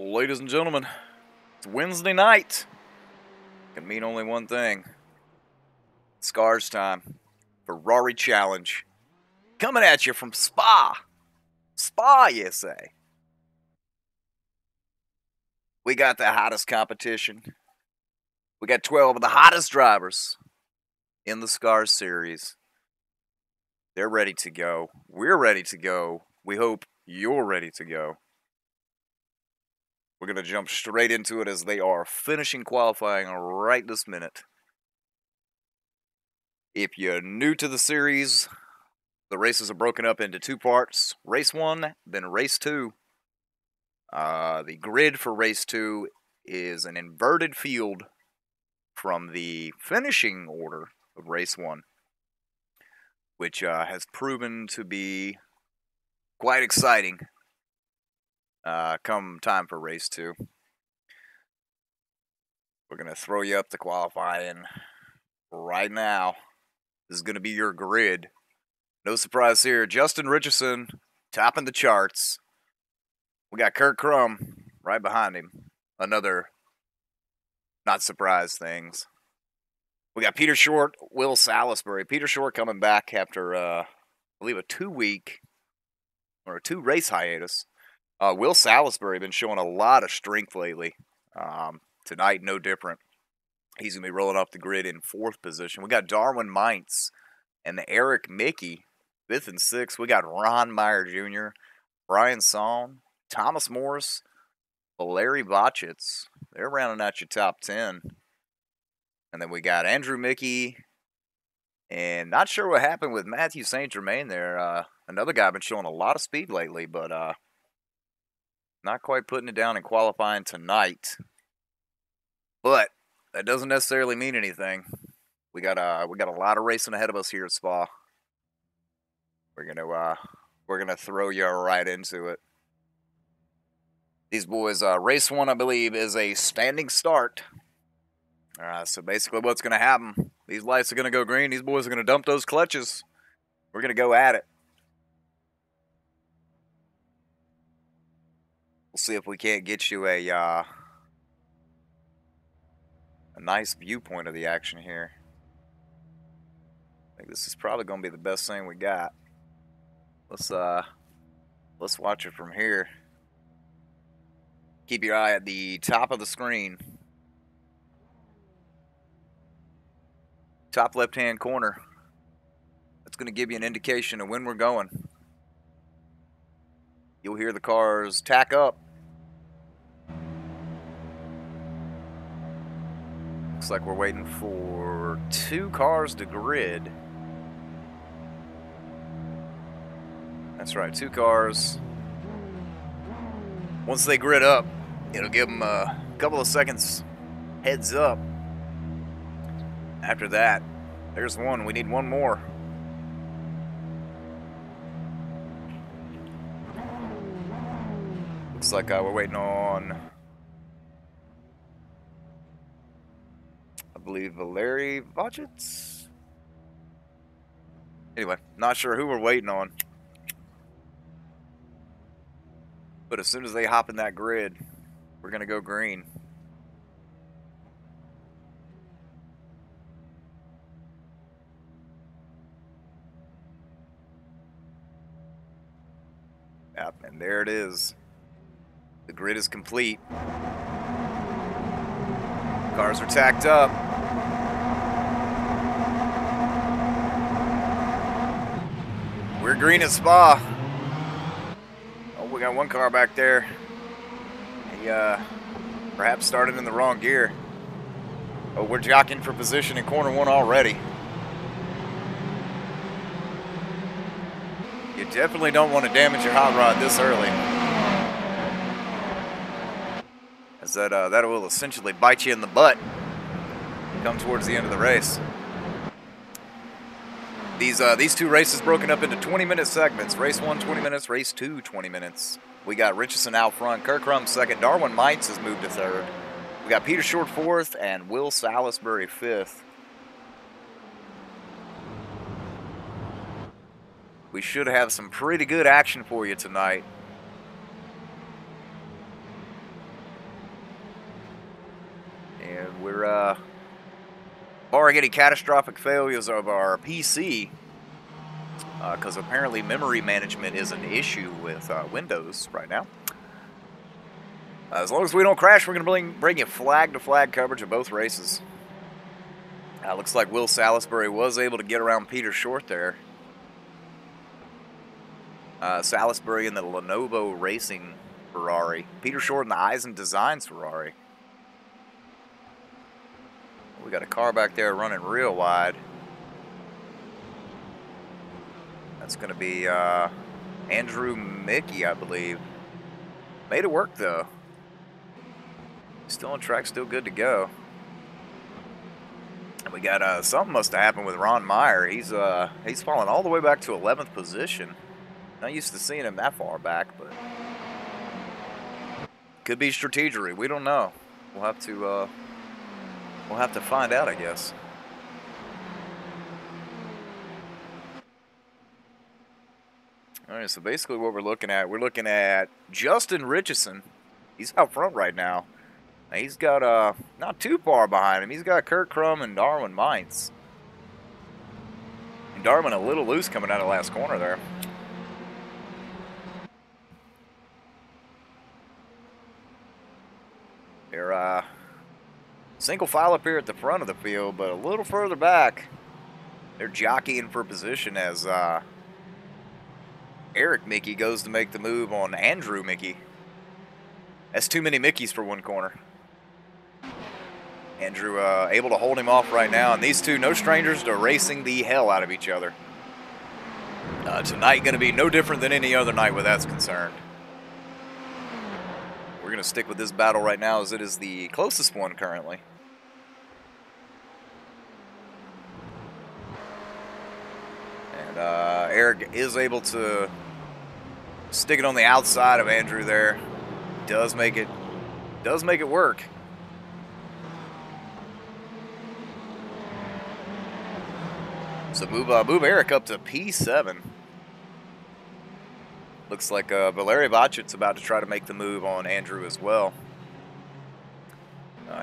Ladies and gentlemen, it's Wednesday night. Can mean only one thing. Scars time. Ferrari Challenge. Coming at you from Spa. Spa, you say. We got the hottest competition. We got 12 of the hottest drivers in the Scars series. They're ready to go. We're ready to go. We hope you're ready to go. We're going to jump straight into it as they are finishing qualifying right this minute. If you're new to the series, the races are broken up into two parts. Race 1, then Race 2. The grid for Race 2 is an inverted field from the finishing order of Race 1, which has proven to be quite exciting come time for Race 2. We're going to throw you up to qualifying right now. This is going to be your grid. No surprise here. Justin Richardson topping the charts. We got Kurt Crum right behind him. Another not surprise things. We got Peter Short, Will Salisbury. Peter Short coming back after, I believe, a 2-week or a 2-race hiatus. Will Salisbury been showing a lot of strength lately. Tonight, no different. He's going to be rolling off the grid in 4th position. We got Darwin Meintz and Eric Mickey, 5th and 6th. We got Ron Meyer Jr., Brian Song, Thomas Morris, Larry Botchitz. They're rounding out your top 10. And then we got Andrew Mickey, and not sure what happened with Matthew St. Germain there. Another guy been showing a lot of speed lately, but not quite putting it down in qualifying tonight. But that doesn't necessarily mean anything. We got a lot of racing ahead of us here at Spa. We're gonna throw you right into it. These boys, race 1, I believe, is a standing start. So basically what's going to happen, these lights are going to go green. These boys are going to dump those clutches. We're going to go at it. We'll see if we can't get you a nice viewpoint of the action here. I think this is probably going to be the best thing we got. Let's watch it from here. Keep your eye at the top of the screen. Top left-hand corner. That's going to give you an indication of when we're going. You'll hear the cars tack up. Looks like we're waiting for 2 cars to grid. That's right, 2 cars. Once they grid up, it'll give them a couple of seconds heads up. After that, there's one. We need one more. Looks like we're waiting on, I believe, Larry Botchitz. Anyway, not sure who we're waiting on. But as soon as they hop in that grid, we're going to go green. Yep, and there it is. The grid is complete. Cars are tacked up. We're green at Spa. Oh, we got one car back there. He perhaps started in the wrong gear. Oh, we're jockeying for position in corner 1 already. You definitely don't want to damage your hot rod this early, as that will essentially bite you in the butt come towards the end of the race. These 2 races broken up into 20-minute segments. Race 1, 20 minutes. Race 2, 20 minutes. We got Richardson out front. Kurt Crum 2nd. Darwin Meintz has moved to 3rd. We got Peter Short 4th and Will Salisbury 5th. We should have some pretty good action for you tonight. And we're barring any catastrophic failures of our PC, because apparently memory management is an issue with Windows right now. As long as we don't crash, we're going to bring you flag-to-flag coverage of both races. Looks like Will Salisbury was able to get around Peter Short there. Salisbury in the Lenovo Racing Ferrari. Peter Short in the Eisen Designs Ferrari. We got a car back there running real wide. That's going to be Andrew Mickey, I believe. Made it work, though. Still on track, still good to go. And we got something must have happened with Ron Meyer. He's fallen all the way back to 11th position. Not used to seeing him that far back, but could be strategery. We don't know. We'll have to find out, I guess. All right, so basically what we're looking at Justin Richardson. He's out front right now. He's got not too far behind him. He's got Kurt Crum and Darwin Mines. And Darwin a little loose coming out of the last corner there. They're single file up here at the front of the field, but a little further back, they're jockeying for position as Eric Mickey goes to make the move on Andrew Mickey. That's too many Mickeys for one corner. Andrew able to hold him off right now, and these two, no strangers, to racing the hell out of each other. Tonight going to be no different than any other night where that's concerned. We're going to stick with this battle right now as it is the closest one currently. And Eric is able to stick it on the outside of Andrew there. Does make it work. So move Eric up to P7. Looks like Valery Vachit's about to try to make the move on Andrew as well.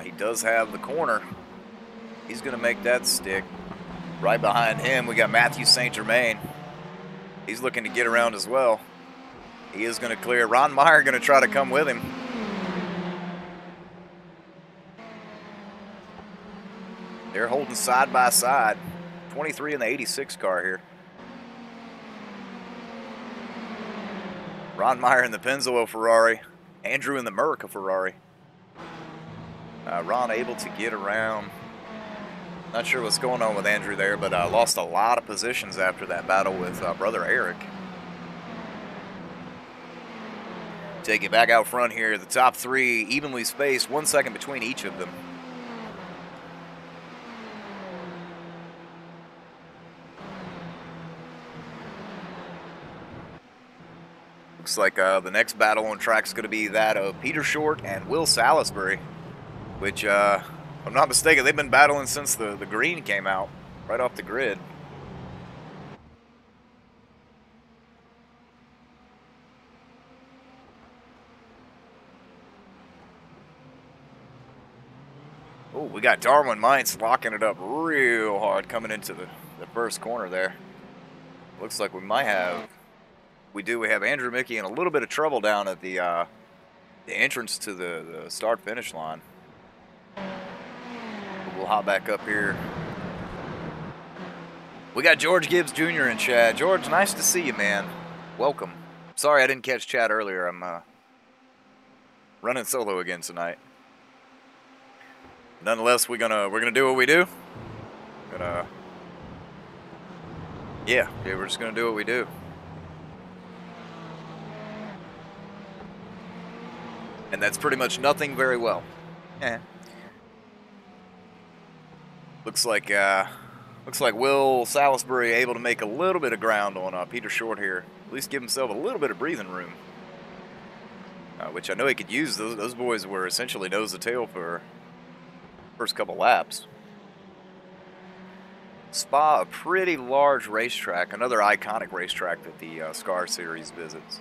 He does have the corner. He's going to make that stick. Right behind him, we got Matthew St. Germain. He's looking to get around as well. He is going to clear. Ron Meyer going to try to come with him. They're holding side by side. 23 in the 86 car here. Ron Meyer in the Pennzoil Ferrari. Andrew in the Murica Ferrari. Ron able to get around. Not sure what's going on with Andrew there, but lost a lot of positions after that battle with brother Eric. Take it back out front here. The top three evenly spaced, 1 second between each of them. Looks like the next battle on track is going to be that of Peter Short and Will Salisbury, which, if I'm not mistaken, they've been battling since the green came out, right off the grid. Oh, we got Darwin Mines locking it up real hard coming into the first corner there. Looks like we might have... We have Andrew Mickey in a little bit of trouble down at the entrance to the start-finish line. We'll hop back up here. We got George Gibbs Jr. in chat. George, nice to see you, man. Welcome. Sorry I didn't catch chat earlier. I'm running solo again tonight. Nonetheless, we're gonna do what we do. Yeah, we're just gonna do what we do. And that's pretty much nothing very well. Looks like Will Salisbury able to make a little bit of ground on Peter Short here. At least give himself a little bit of breathing room. Which I know he could use. Those boys were essentially nose to tail for first couple laps. Spa, a pretty large racetrack. Another iconic racetrack that the SCAR series visits.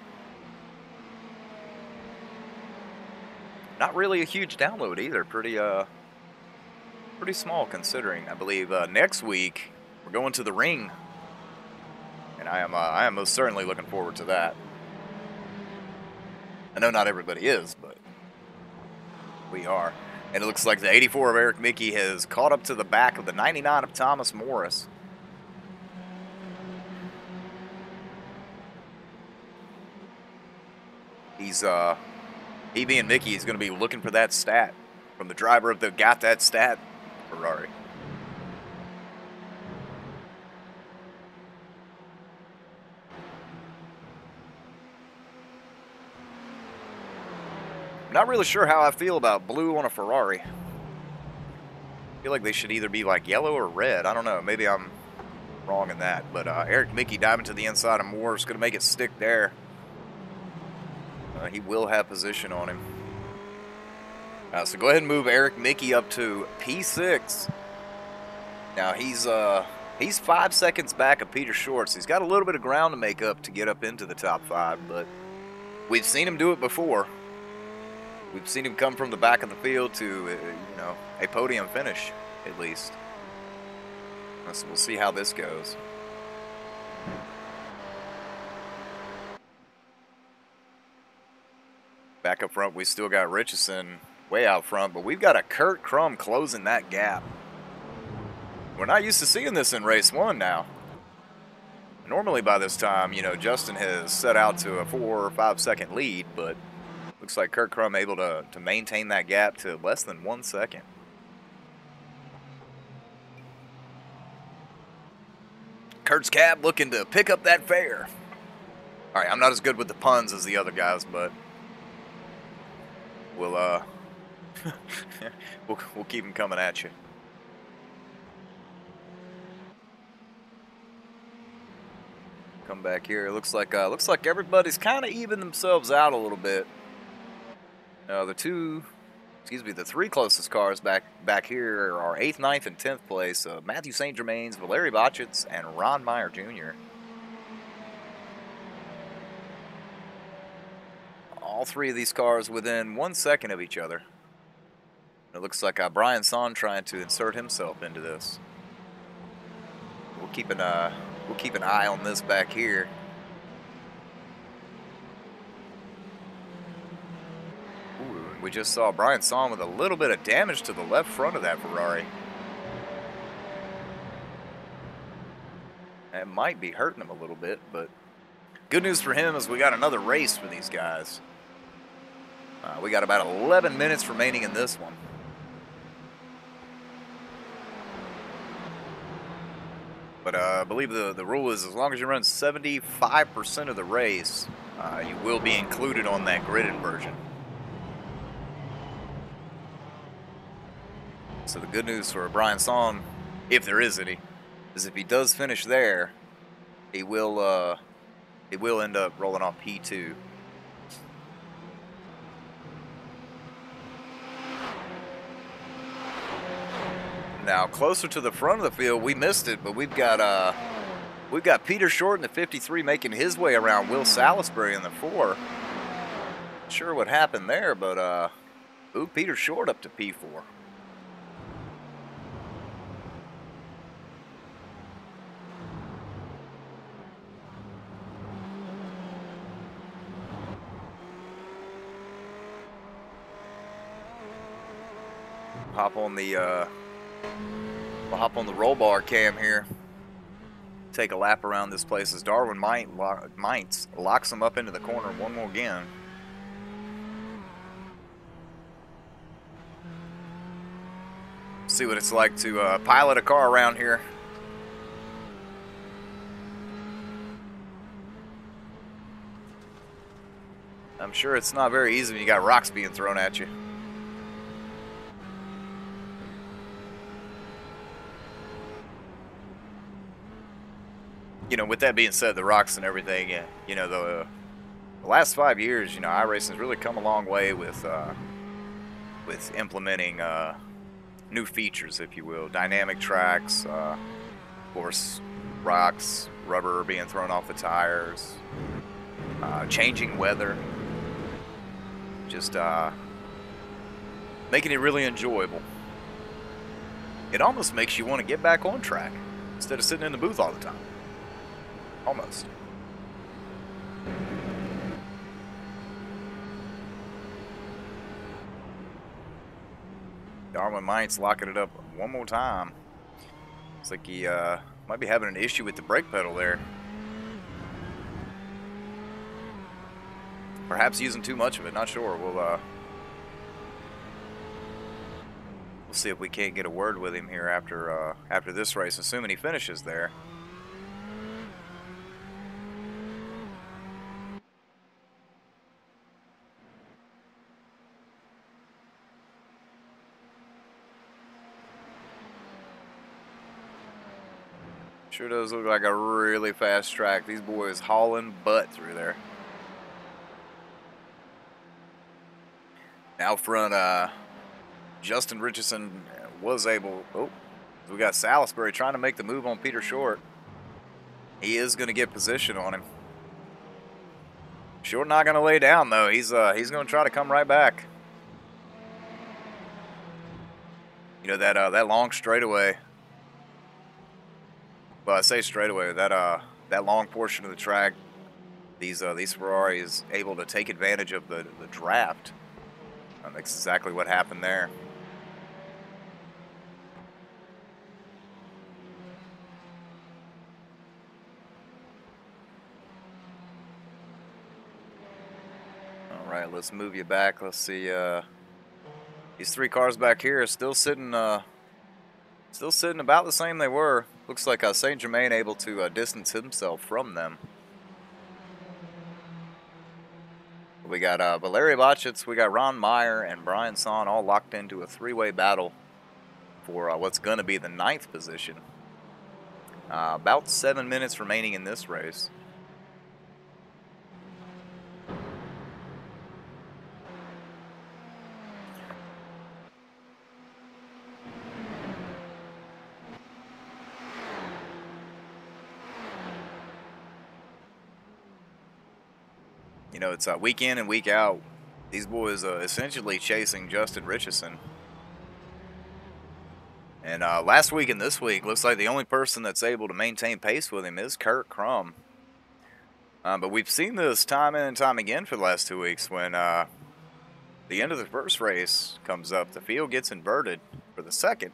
Not really a huge download either. Pretty pretty small considering. I believe next week we're going to the ring, and I am most certainly looking forward to that. I know not everybody is, but we are. And it looks like the 84 of Eric Mickey has caught up to the back of the 99 of Thomas Morris. He being Mickey is going to be looking for that stat from the driver of the got that stat Ferrari. Not really sure how I feel about blue on a Ferrari. I feel like they should either be like yellow or red. I don't know. Maybe I'm wrong in that. But Eric Mickey diving to the inside of Moore is going to make it stick there. He will have position on him. So go ahead and move Eric Mickey up to P6. Now he's 5 seconds back of Peter Shorts. He's got a little bit of ground to make up to get up into the top 5, but we've seen him do it before. We've seen him come from the back of the field to, a podium finish, at least. So we'll see how this goes. Back up front, we still got Richardson way out front, but we've got a Kurt Crum closing that gap. We're not used to seeing this in race 1 now. Normally by this time, Justin has set out to a 4 or 5 second lead, but looks like Kurt Crum able to maintain that gap to less than 1 second. Kurt's cab looking to pick up that fare. All right, I'm not as good with the puns as the other guys, but we'll we'll keep them coming at you. Come back here. Looks like everybody's kind of even themselves out a little bit. The three closest cars back here are 8th, 9th, and 10th place. Matthew St. Germain's, Valery Botchitz, and Ron Meyer Jr. All three of these cars within 1 second of each other. It looks like Brian Son trying to insert himself into this. We'll keep an eye on this back here. Ooh, we just saw Brian Son with a little bit of damage to the left front of that Ferrari. That might be hurting him a little bit, but good news for him is we got another race for these guys. We got about 11 minutes remaining in this one. But I believe the rule is as long as you run 75% of the race, you will be included on that grid inversion. So the good news for Brian Son, if there is any, is if he does finish there, he will end up rolling off P2. Now closer to the front of the field, we missed it, but we've got Peter Short in the 53 making his way around Will Salisbury in the 4. Not sure what happened there, but Peter Short up to P4. We'll hop on the roll bar cam here. Take a lap around this place as Darwin Mites locks him up into the corner one more again. See what it's like to pilot a car around here. I'm sure it's not very easy when you got rocks being thrown at you. With that being said, the rocks and everything, the last 5 years, iRacing's really come a long way with implementing new features, if you will. Dynamic tracks, of course, rocks, rubber being thrown off the tires, changing weather, just making it really enjoyable. It almost makes you want to get back on track instead of sitting in the booth all the time. Almost. Darwin Mines locking it up one more time. Looks like he might be having an issue with the brake pedal there. Perhaps using too much of it, not sure. We'll see if we can't get a word with him here after this race, assuming he finishes there. Sure does look like a really fast track. These boys hauling butt through there. Out front, Justin Richardson was able. Oh, we got Salisbury trying to make the move on Peter Short. He is going to get position on him. Short not going to lay down though. He's going to try to come right back. You know that long straightaway. Well, I say straightaway. That long portion of the track. These Ferraris able to take advantage of the draft. That's exactly what happened there. All right, let's move you back. Let's see. These three cars back here are still sitting about the same they were. Looks like Saint Germain able to distance himself from them. We got Valery Botchitz, we got Ron Meyer, and Brian Son all locked into a three-way battle for what's going to be the 9th position. About 7 minutes remaining in this race. You know, it's week in and week out. These boys essentially chasing Justin Richardson. And last week and this week, looks like the only person that's able to maintain pace with him is Kurt Crum. But we've seen this time in and time again for the last 2 weeks. When the end of the first race comes up, the field gets inverted for the second.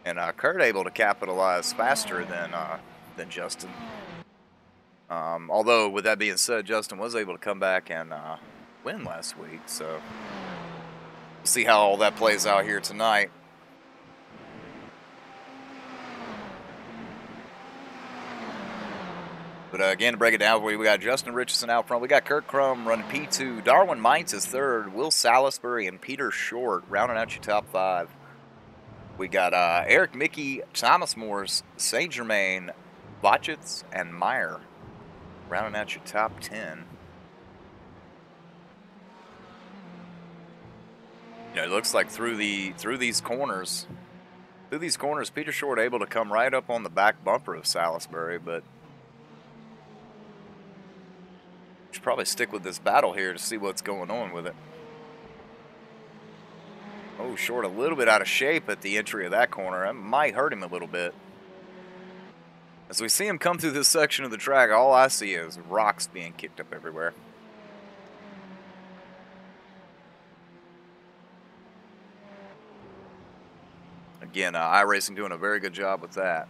And Kurt able to capitalize faster than Justin. Although, with that being said, Justin was able to come back and win last week. So, we'll see how all that plays out here tonight. But again, to break it down for you, we got Justin Richardson out front. We got Kurt Crum running P2. Darwin Mines is third. Will Salisbury and Peter Short rounding out your top 5. We got Eric Mickey, Thomas Morse, Saint Germain, Botchitz, and Meyer rounding out your top 10. You know, it looks like through these corners, Peter Short able to come right up on the back bumper of Salisbury, but should probably stick with this battle here to see what's going on with it. Oh, Short a little bit out of shape at the entry of that corner. That might hurt him a little bit. As we see him come through this section of the track, all I see is rocks being kicked up everywhere. Again, iRacing doing a very good job with that.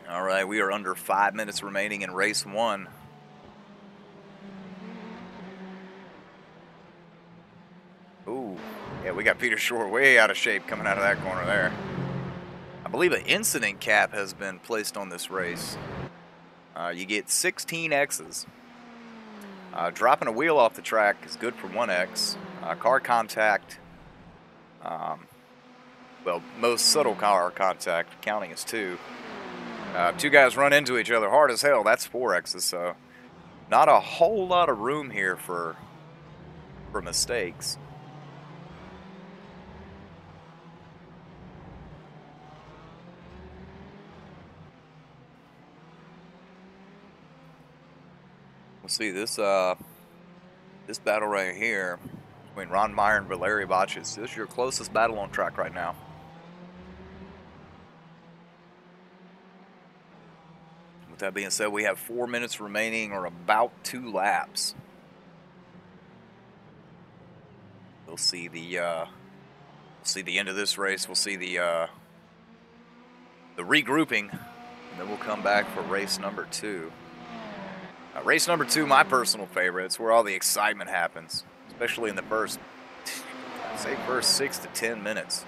All right, we are under 5 minutes remaining in race 1. Ooh, yeah, we got Peter Short way out of shape coming out of that corner there. I believe an incident cap has been placed on this race. You get 16 X's. Dropping a wheel off the track is good for 1 X. Car contact, well, most subtle car contact, counting as 2. 2 guys run into each other hard as hell, that's 4 X's, so not a whole lot of room here for mistakes. We'll see this this battle right here between Ron Meyer and Valery Botchis. This is your closest battle on track right now. With that being said, we have 4 minutes remaining, or about 2 laps. We'll see the end of this race. We'll see the regrouping, and then we'll come back for race number 2. Race number 2, my personal favorite. It's where all the excitement happens, especially in the first, I'd say, first 6 to 10 minutes.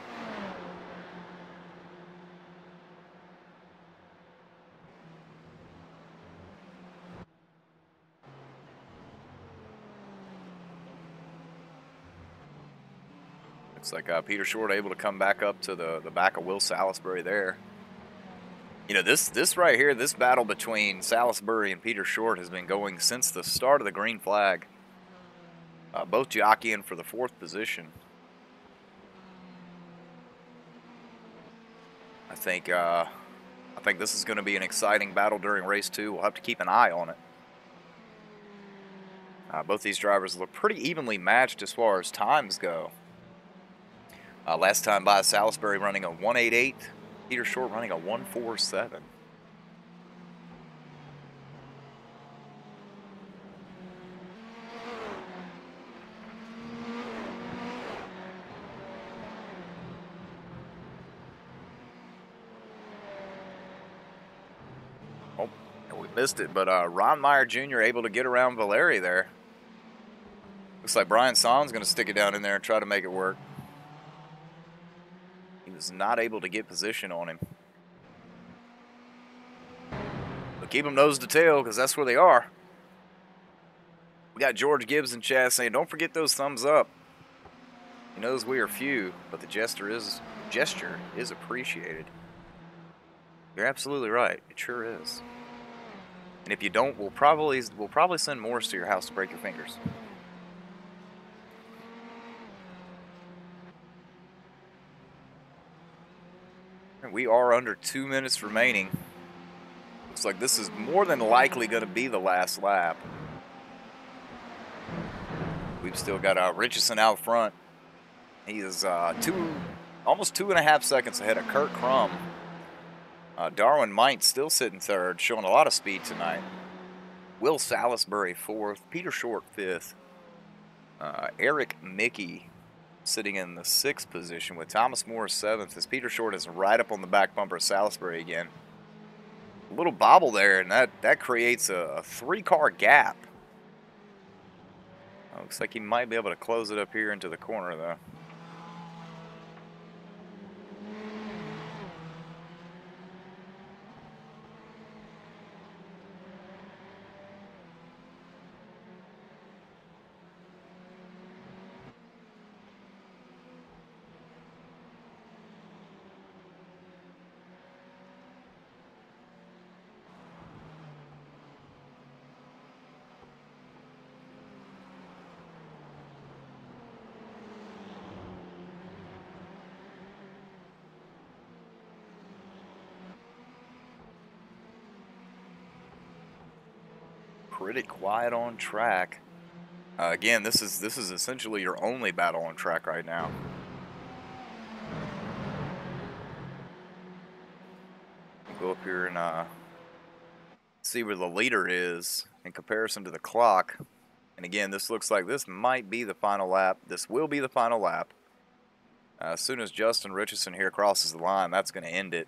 Looks like Peter Short able to come back up to the back of Will Salisbury there. You know, this right here, this battle between Salisbury and Peter Short has been going since the start of the green flag. Both jockeying for the 4th position. I think this is going to be an exciting battle during race 2. We'll have to keep an eye on it. Both these drivers look pretty evenly matched as far as times go. Last time by, Salisbury running a 1.88, Peter Short running a 1.47. Oh, we missed it, but Ron Meyer Jr. able to get around Valery there. Looks like Brian Son's going to stick it down in there and try to make it work. He was not able to get position on him. But keep him nose to tail, because that's where they are. We got George Gibbs and Chaz saying, don't forget those thumbs up. He knows we are few, but the gesture is appreciated. You're absolutely right. It sure is. And if you don't, we'll probably send Morris to your house to break your fingers. We are under 2 minutes remaining. Looks like this is more than likely going to be the last lap. We've still got Richardson out front. He is almost 2.5 seconds ahead of Kurt Crum. Darwin Meint still sitting 3rd, showing a lot of speed tonight. Will Salisbury 4th, Peter Short 5th. Eric Mickey sitting in the 6th position with Thomas Morris 7th, as Peter Short is right up on the back bumper of Salisbury again. A little bobble there, and that creates a 3-car gap. Looks like he might be able to close it up here into the corner, though. Pretty quiet on track. Again, this is essentially your only battle on track right now. We'll go up here and see where the leader is in comparison to the clock. And again, this looks like this might be the final lap. This will be the final lap. As soon as Justin Richardson here crosses the line, that's going to end it.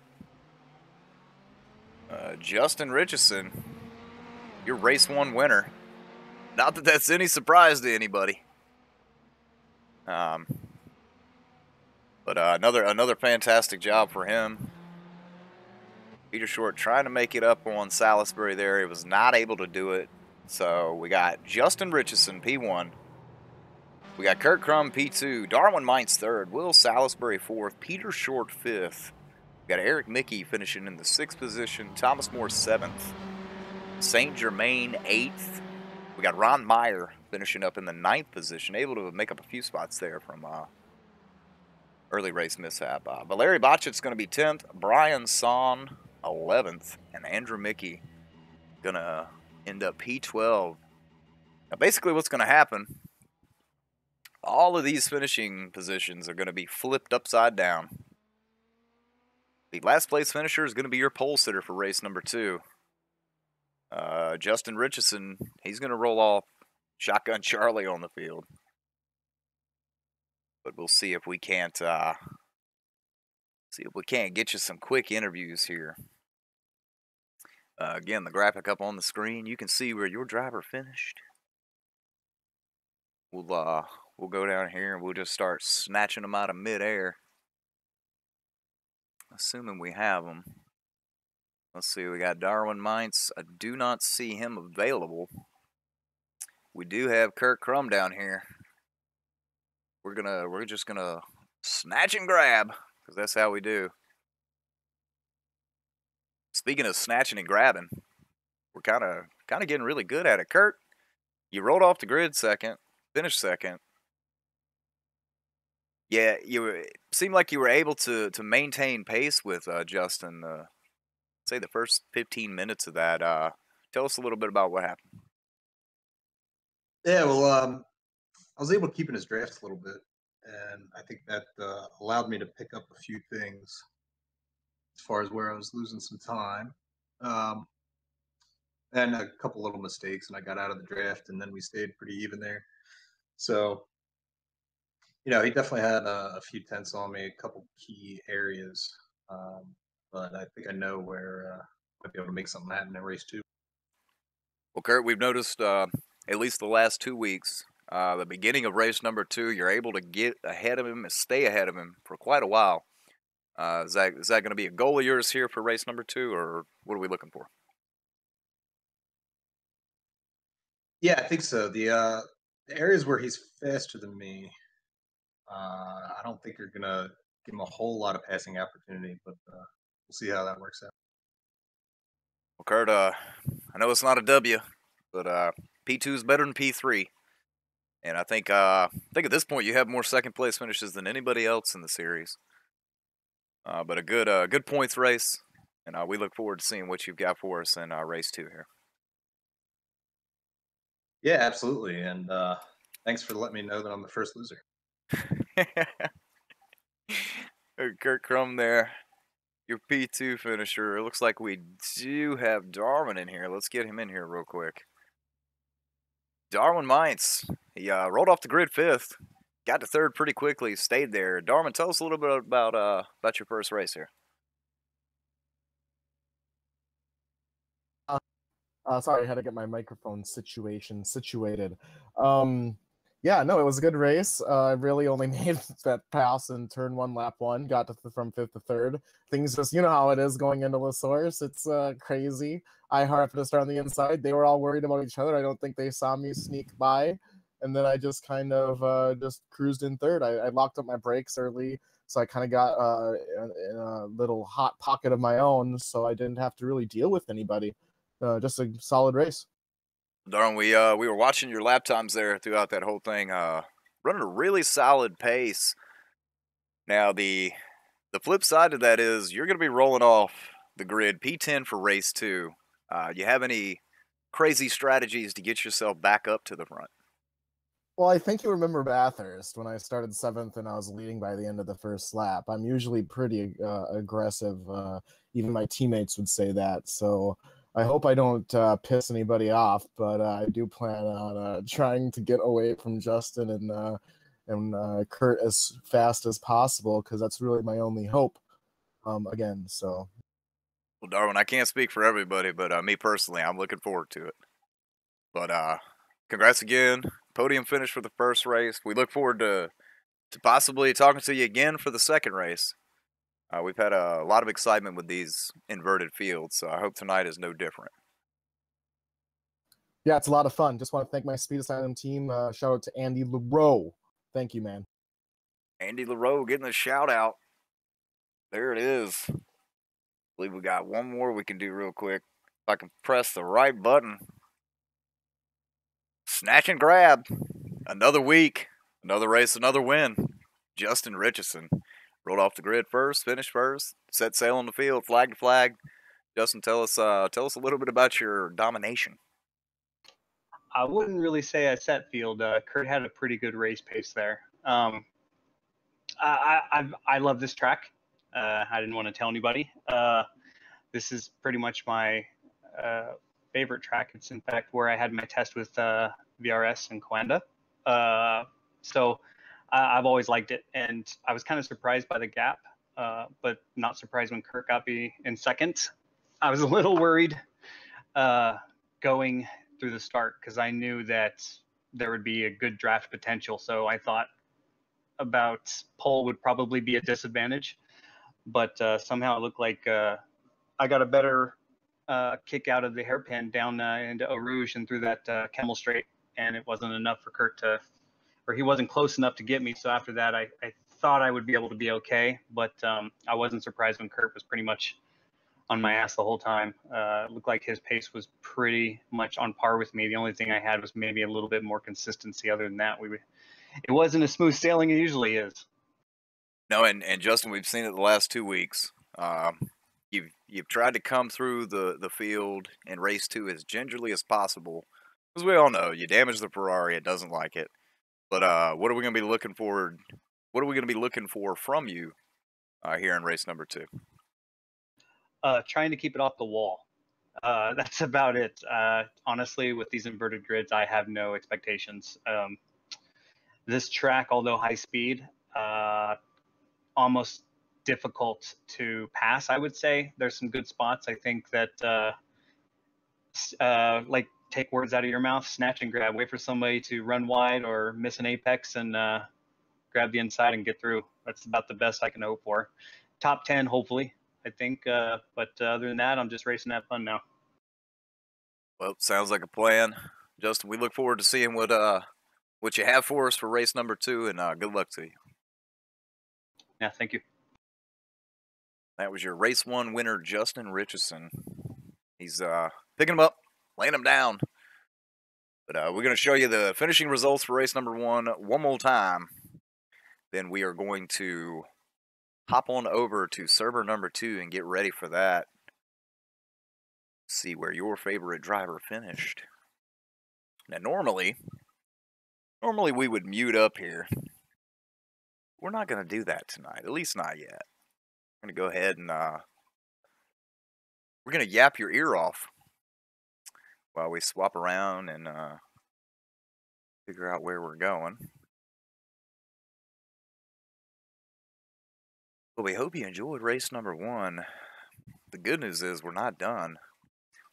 Justin Richardson, your race 1 winner. Not that that's any surprise to anybody. But another fantastic job for him. Peter Short trying to make it up on Salisbury there. He was not able to do it. So we got Justin Richardson, P1. We got Kurt Crum, P2. Darwin Meintz 3rd. Will Salisbury 4th. Peter Short 5th. We got Eric Mickey finishing in the 6th position. Thomas Moore 7th. St. Germain 8th. We got Ron Meyer finishing up in the 9th position. Able to make up a few spots there from early race mishap. Valery Botchit's going to be 10th. Brian Son 11th. And Andrew Mickey going to end up P12 Now, basically, what's going to happen, all of these finishing positions are going to be flipped upside down. The last place finisher is going to be your pole sitter for race number 2. Justin Richardson, he's going to roll off Shotgun Charlie on the field. But we'll see if we can't get you some quick interviews here. Again, the graphic up on the screen, you can see where your driver finished. We'll go down here and we'll just start snatching them out of midair, assuming we have them. Let's see, we got Darwin Mintz. I do not see him available. We do have Kurt Crum down here. We're just gonna snatch and grab, because that's how we do. Speaking of snatching and grabbing, we're kind of getting really good at it. Kurt, you rolled off the grid second, finished second. Yeah, seemed like you were able to maintain pace with Justin. Say the first 15 minutes of that. Tell us a little bit about what happened. Yeah, well, I was able to keep in his drafts a little bit, and I think that allowed me to pick up a few things as far as where I was losing some time, and a couple little mistakes, and I got out of the draft, and then we stayed pretty even there. So, he definitely had a few tenths on me, a couple key areas, but I think I know where I might be able to make something happen in race 2. Well, Kurt, we've noticed at least the last 2 weeks, the beginning of race number 2, you're able to get ahead of him and stay ahead of him for quite a while. Is that going to be a goal of yours here for race number 2, or what are we looking for? Yeah, I think so. The areas where he's faster than me, I don't think you're gonna give him a whole lot of passing opportunity, but we'll see how that works out. Well, Kurt, I know it's not a W, but P2 is better than P3, and I think at this point you have more second place finishes than anybody else in the series. But a good points race, and we look forward to seeing what you've got for us in race 2 here. Yeah, absolutely. And thanks for letting me know that I'm the first loser. Kurt Crum there, your P2 finisher. It looks like we do have Darwin in here. Let's get him in here real quick. Darwin Mintz, he rolled off the grid 5th, got to 3rd pretty quickly, stayed there. Darwin, tell us a little bit about your first race here. Sorry, I had to get my microphone situated. Yeah, no, it was a good race. I really only made that pass in turn 1, lap 1. Got from 5th to 3rd. Things just, you know how it is going into La Source. It's crazy. I happened to start on the inside. They were all worried about each other. I don't think they saw me sneak by. And then I just kind of just cruised in 3rd. I locked up my brakes early, so I kind of got in a little hot pocket of my own, so I didn't have to really deal with anybody. Just a solid race. Darwin, we were watching your lap times there throughout that whole thing, running a really solid pace. Now the flip side to that is you're going to be rolling off the grid P10 for race 2. You have any crazy strategies to get yourself back up to the front? Well, I think you remember Bathurst when I started 7th and I was leading by the end of the first lap. I'm usually pretty aggressive. Even my teammates would say that. So I hope I don't piss anybody off, but I do plan on trying to get away from Justin and Kurt as fast as possible, because that's really my only hope. Again, so. Well, Darwin, I can't speak for everybody, but me personally, I'm looking forward to it. But congrats again. Podium finish for the first race. We look forward to possibly talking to you again for the second race. We've had a lot of excitement with these inverted fields, so I hope tonight is no different. Yeah, it's a lot of fun. Just want to thank my Speed Asylum team. Shout out to Andy LaRoe. Thank you, man. Andy LaRoe getting the shout out. There it is. I believe we got one more we can do real quick. If I can press the right button. Snatch and grab. Another week, another race, another win. Justin Richardson rolled off the grid first, finished first, set sail on the field, flag to flag. Justin, tell us a little bit about your domination. I wouldn't really say I set field. Kurt had a pretty good race pace there. I love this track. I didn't want to tell anybody. This is pretty much my favorite track. It's in fact where I had my test with VRS and Coanda. So I've always liked it, and I was kind of surprised by the gap, but not surprised when Kurt got me in second. I was a little worried going through the start because I knew that there would be a good draft potential. So I thought about pole would probably be a disadvantage, but somehow it looked like I got a better kick out of the hairpin down into Eau Rouge and through that Camel Straight, and it wasn't enough for Kurt to, or he wasn't close enough to get me. So after that, I thought I would be able to be okay, but I wasn't surprised when Kurt was pretty much on my ass the whole time. It looked like his pace was pretty much on par with me. The only thing I had was maybe a little bit more consistency. Other than that, it wasn't as smooth sailing it usually is. No, and Justin, we've seen it the last 2 weeks. You've tried to come through the field in race 2 as gingerly as possible, because we all know you damage the Ferrari, it doesn't like it. But what are we going to be looking for? What are we going to be looking for from you here in race number 2? Trying to keep it off the wall. That's about it. Honestly, with these inverted grids, I have no expectations. This track, although high speed, almost difficult to pass, I would say. There's some good spots. I think that, like, take words out of your mouth, snatch and grab. Wait for somebody to run wide or miss an apex and grab the inside and get through. That's about the best I can hope for. Top 10, hopefully, I think. But other than that, I'm just racing to have fun now. Well, sounds like a plan. Justin, we look forward to seeing what you have for us for race number 2, and good luck to you. Yeah, thank you. That was your race 1 winner, Justin Richardson. He's picking him up, laying him down. But we're going to show you the finishing results for race number 1 one more time. Then we are going to hop on over to server number 2 and get ready for that. See where your favorite driver finished. Now, normally we would mute up here. We're not going to do that tonight, at least not yet. We're going to go ahead and we're going to yap your ear off while we swap around and figure out where we're going. Well, we hope you enjoyed race number 1. The good news is we're not done.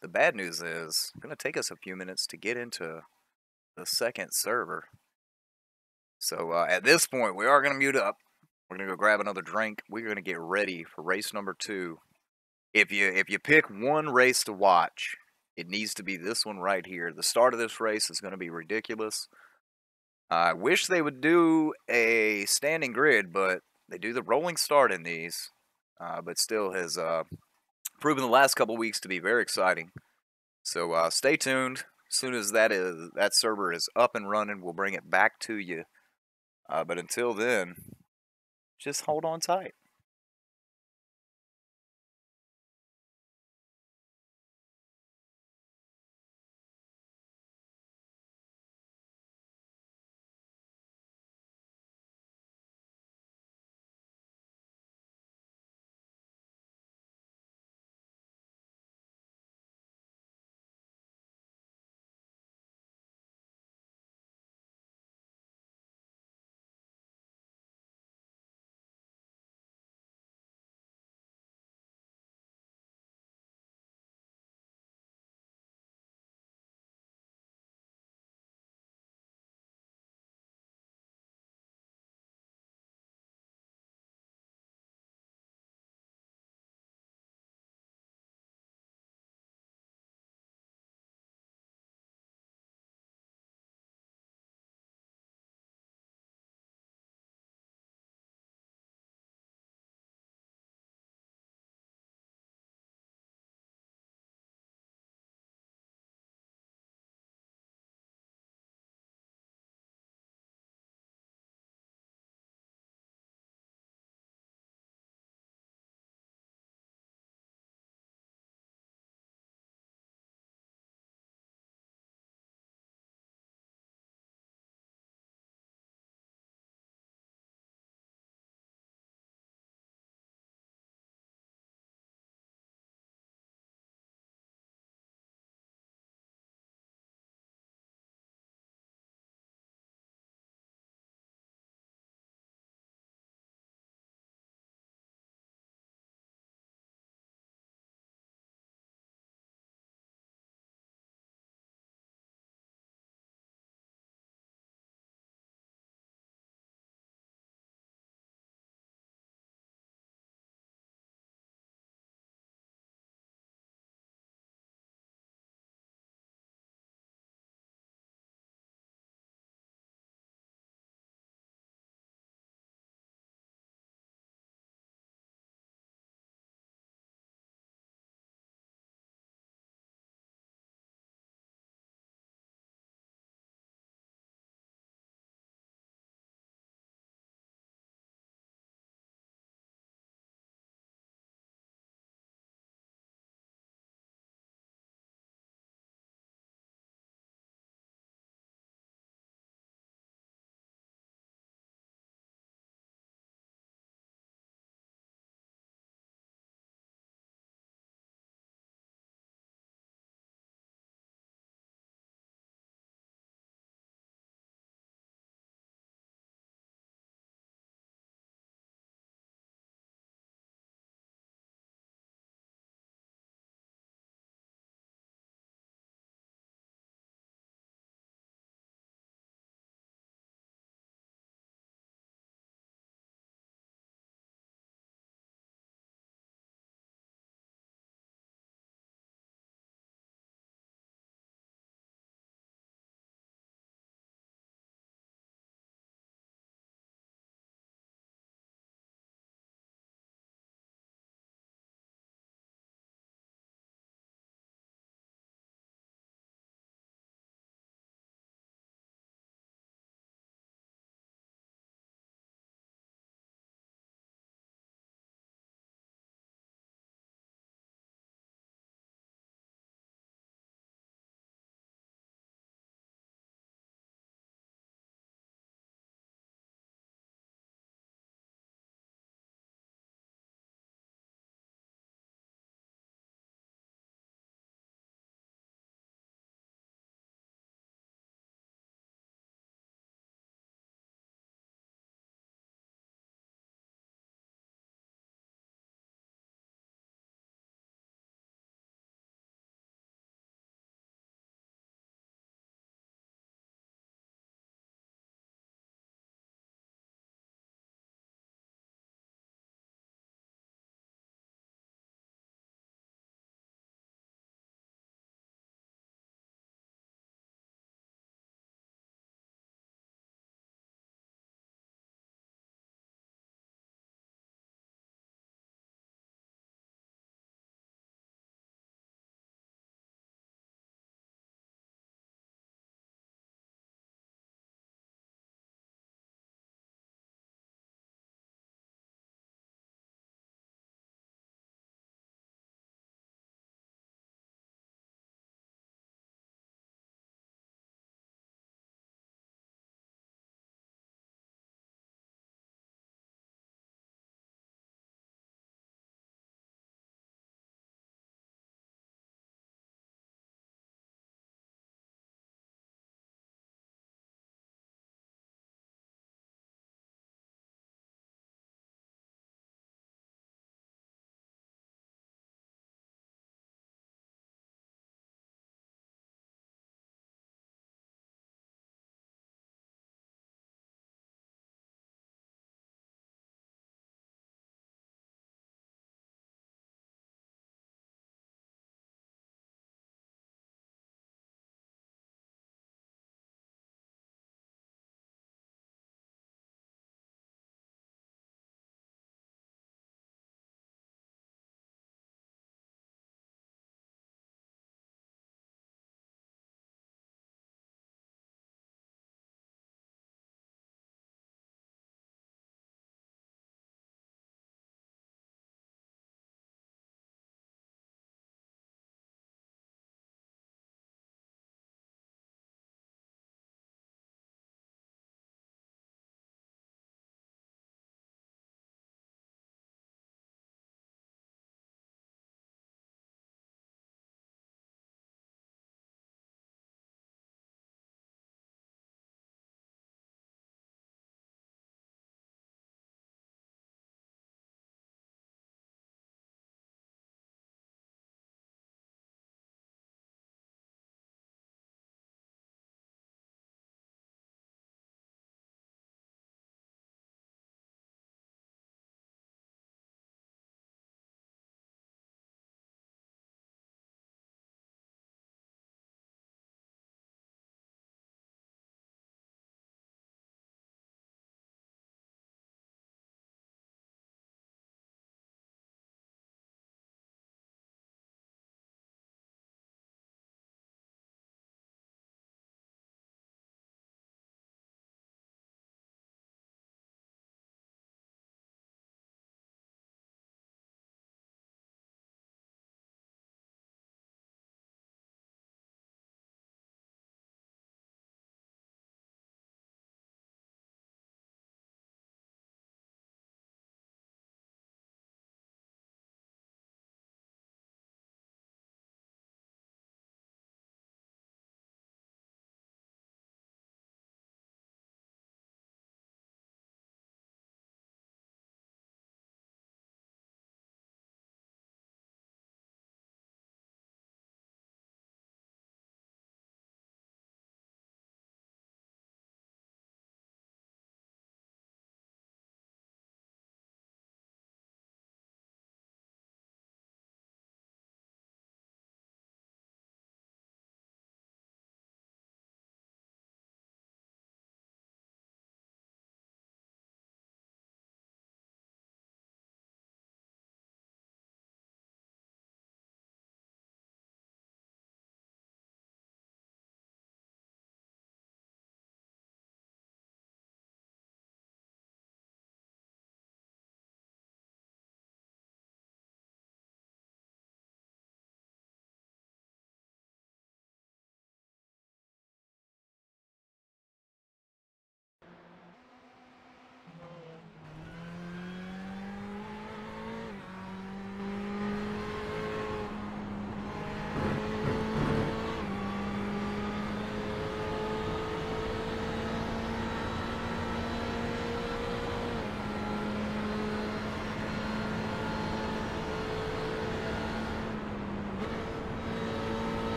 The bad news is it's going to take us a few minutes to get into the second server. So at this point, we are going to mute up. We're going to go grab another drink. We're going to get ready for race number 2. If you pick one race to watch, it needs to be this one right here. The start of this race is going to be ridiculous. I wish they would do a standing grid, but they do the rolling start in these. But still has proven the last couple weeks to be very exciting. So stay tuned. As soon as that server is up and running, we'll bring it back to you. But until then, just hold on tight.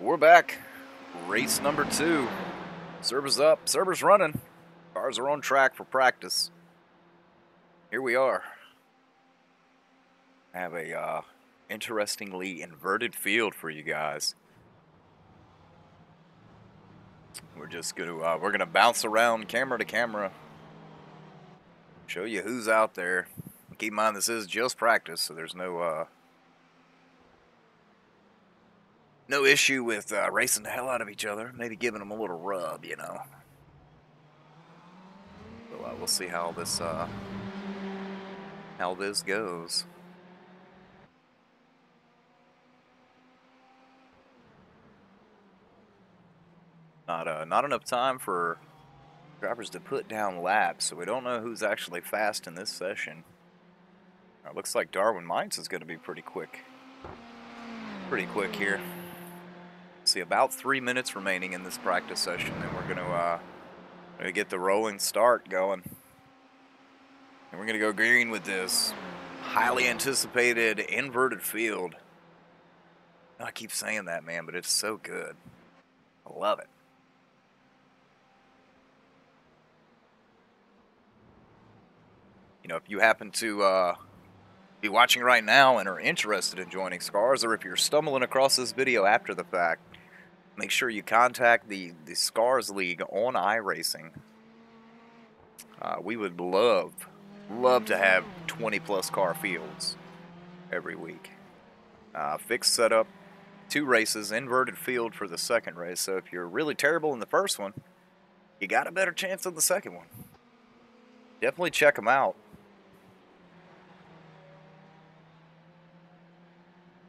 We're back. Race number 2. Server's up. Server's running. Cars are on track for practice. Here we are. I have a interestingly inverted field for you guys. We're just gonna bounce around camera to camera, show you who's out there. Keep in mind this is just practice, so there's no issue with racing the hell out of each other. Maybe giving them a little rub, you know. So we'll see how this goes. Not enough time for drivers to put down laps, so we don't know who's actually fast in this session. Looks like Darwin Mines is going to be pretty quick. Pretty quick here. See, about 3 minutes remaining in this practice session, and we're gonna get the rolling start going. And we're gonna go green with this highly anticipated inverted field. I keep saying that, man, but it's so good. I love it. You know, if you happen to be watching right now and are interested in joining SCARS, or if you're stumbling across this video after the fact, make sure you contact the SCARS League on iRacing. We would love to have 20+ car fields every week. Fixed setup, 2 races, inverted field for the second race. So if you're really terrible in the first one, you got a better chance in the second one. Definitely check them out.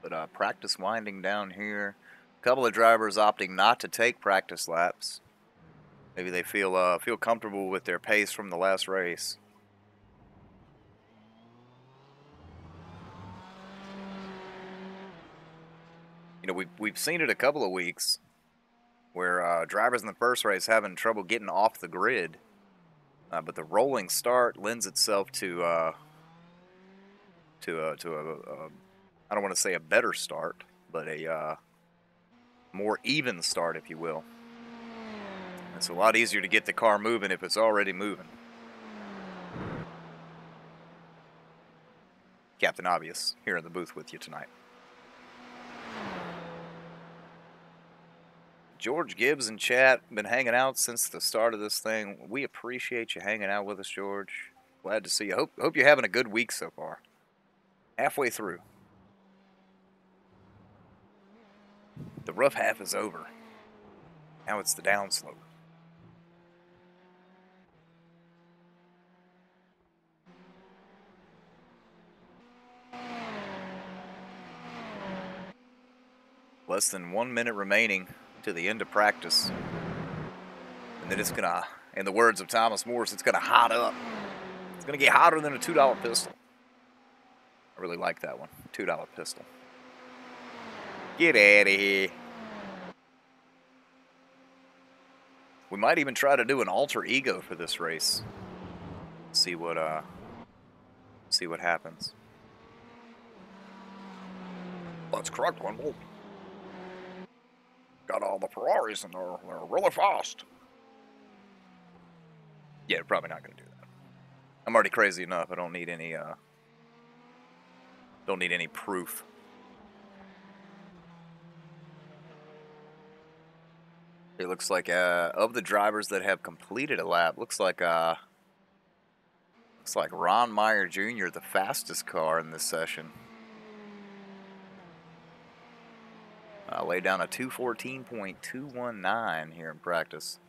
But practice winding down here. A couple of drivers opting not to take practice laps. Maybe they feel comfortable with their pace from the last race. You know, we've seen it a couple of weeks where drivers in the first race having trouble getting off the grid, but the rolling start lends itself to I don't want to say a better start, but a more even start, if you will. It's a lot easier to get the car moving if it's already moving. Captain Obvious here in the booth with you tonight. George Gibbs in chat, been hanging out since the start of this thing. We appreciate you hanging out with us, George. Glad to see you. Hope you're having a good week so far. Halfway through. The rough half is over. Now it's the downslope. Less than 1 minute remaining to the end of practice. And then it's gonna, in the words of Thomas Morris, it's gonna hot up. It's gonna get hotter than a $2 pistol. I really like that one. $2 pistol. Get out of here. We might even try to do an alter ego for this race. See what happens. Let's correct one. Got all the Ferraris and they're really fast. Yeah, probably not gonna do that. I'm already crazy enough. I don't need any proof. It looks like of the drivers that have completed a lap, looks like Ron Meyer Jr., the fastest car in this session. Laid down a 2:14.219 here in practice.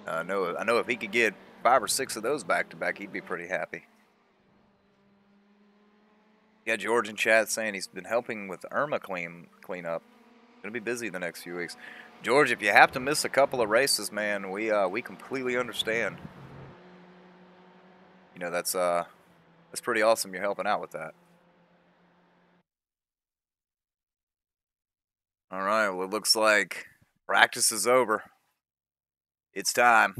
I know if he could get 5 or 6 of those back to back, he'd be pretty happy. Yeah, George in chat saying he's been helping with Irma cleanup. Gonna be busy the next few weeks. George, if you have to miss a couple of races, man, we completely understand. You know, that's pretty awesome you're helping out with that. All right, well, it looks like practice is over. It's time.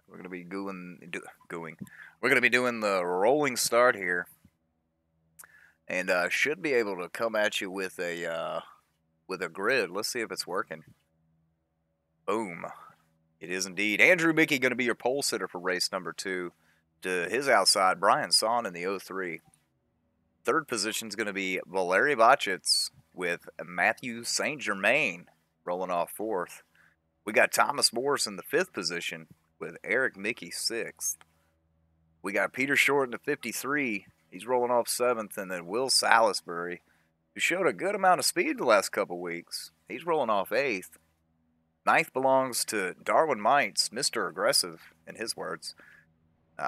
We're going to be gooing. We're going to be doing the rolling start here. And should be able to come at you with a grid. Let's see if it's working. Boom. It is indeed. Andrew Mickey going to be your pole sitter for race number 2. To his outside, Brian Son in the 03. Third position is going to be Valery Bachitz with Matthew St. Germain rolling off 4th. We got Thomas Morris in the 5th position with Eric Mickey 6th. We got Peter Short in the 53. He's rolling off 7th. And then Will Salisbury, who showed a good amount of speed the last couple weeks. He's rolling off 8th. 9th belongs to Darwin Mites, Mr. Aggressive, in his words,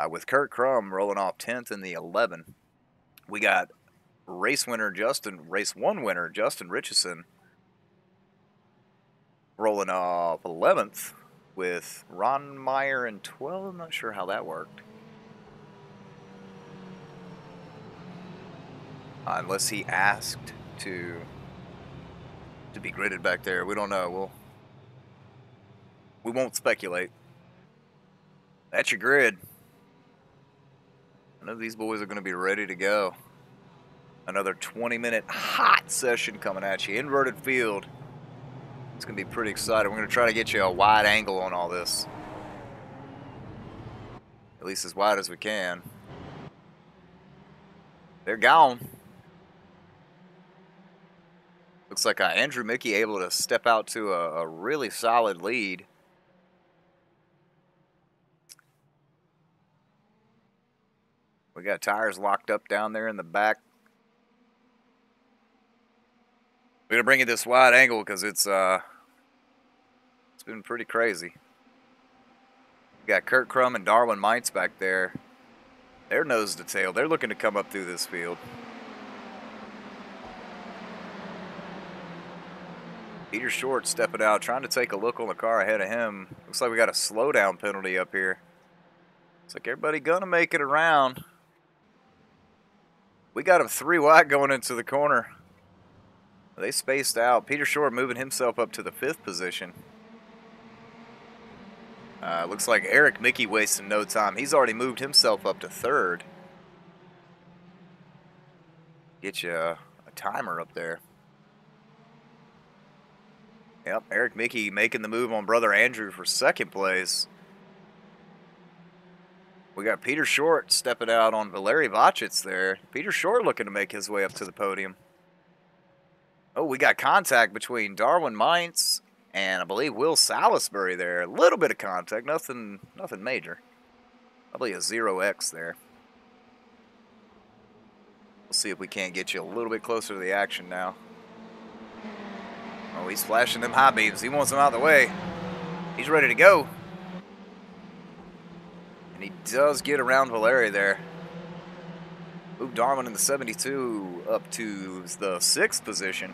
with Kurt Crum rolling off 10th in the 11. We got race 1 winner Justin Richardson rolling off 11th with Ron Meyer in 12. I'm not sure how that worked. Unless he asked to be gridded back there. We don't know. We won't speculate. That's your grid. I know these boys are going to be ready to go. Another 20-minute hot session coming at you. Inverted field. It's going to be pretty exciting. We're going to try to get you a wide angle on all this. At least as wide as we can. They're gone. Looks like Andrew Mickey able to step out to a really solid lead. We got tires locked up down there in the back. We're gonna bring you this wide angle because it's been pretty crazy. We got Kurt Crum and Darwin Mites back there. They're nose to tail. They're looking to come up through this field. Peter Short stepping out, trying to take a look on the car ahead of him. Looks like we got a slowdown penalty up here. Looks like everybody gonna make it around. We got him 3 wide going into the corner. They spaced out. Peter Short moving himself up to the 5th position. Looks like Eric Mickey wasting no time. He's already moved himself up to 3rd. Get you a timer up there. Yep, Eric Mickey making the move on brother Andrew for 2nd place. We got Peter Short stepping out on Valery Bachitz there. Peter Short looking to make his way up to the podium. Oh, we got contact between Darwin Mites and I believe Will Salisbury there. A little bit of contact, nothing major. Probably a 0x there. We'll see if we can't get you a little bit closer to the action now. Oh, he's flashing them high beams. He wants them out of the way. He's ready to go. And he does get around Valery there. Moved Darwin in the 72 up to the 6th position.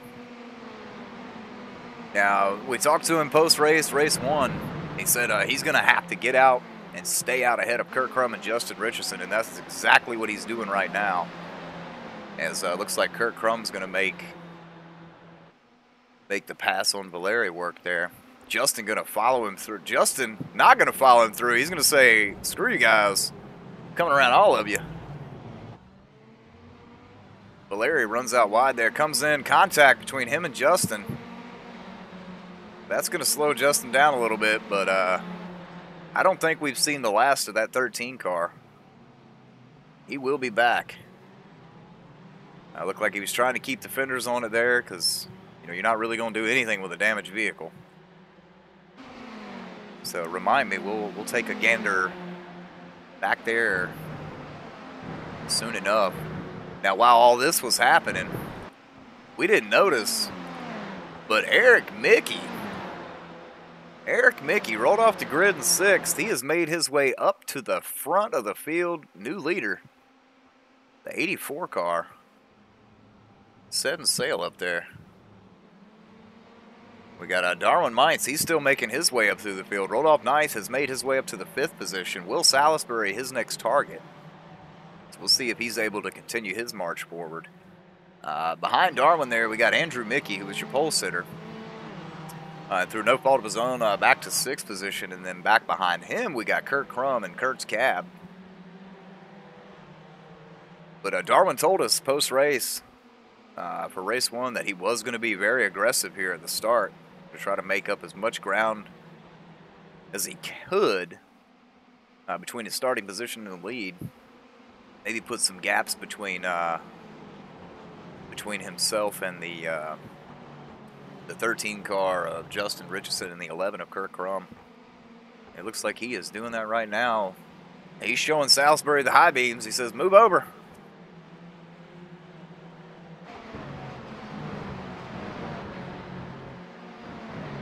Now, we talked to him post-race, race 1. He said he's going to have to get out and stay out ahead of Kurt Crum and Justin Richardson, and that's exactly what he's doing right now. As looks like Kurt Crum's going to make the pass on Valery work there. Justin going to follow him through. Justin not going to follow him through. He's going to say, screw you guys. Coming around all of you. Valery runs out wide there. Comes in. Contact between him and Justin. That's going to slow Justin down a little bit, but I don't think we've seen the last of that 13 car. He will be back. Looked like he was trying to keep the fenders on it there because you're not really going to do anything with a damaged vehicle. So remind me, we'll take a gander back there soon enough. Now, while all this was happening, we didn't notice, but Eric Mickey rolled off the grid in 6th. He has made his way up to the front of the field. New leader, the 84 car, setting sail up there. We got Darwin Mites. He's still making his way up through the field. Rolled off nice, has made his way up to the 5th position. Will Salisbury, his next target. So we'll see if he's able to continue his march forward. Behind Darwin there, we got Andrew Mickey, who was your pole sitter. Through no fault of his own, back to 6th position, and then back behind him, we got Kurt Crum and Kurt's cab. But Darwin told us post-race, for race 1, that he was going to be very aggressive here at the start to try to make up as much ground as he could between his starting position and the lead. Maybe put some gaps between himself and the 13 car of Justin Richardson and the 11 of Kurt Crum. It looks like he is doing that right now. He's showing Salisbury the high beams. He says, move over.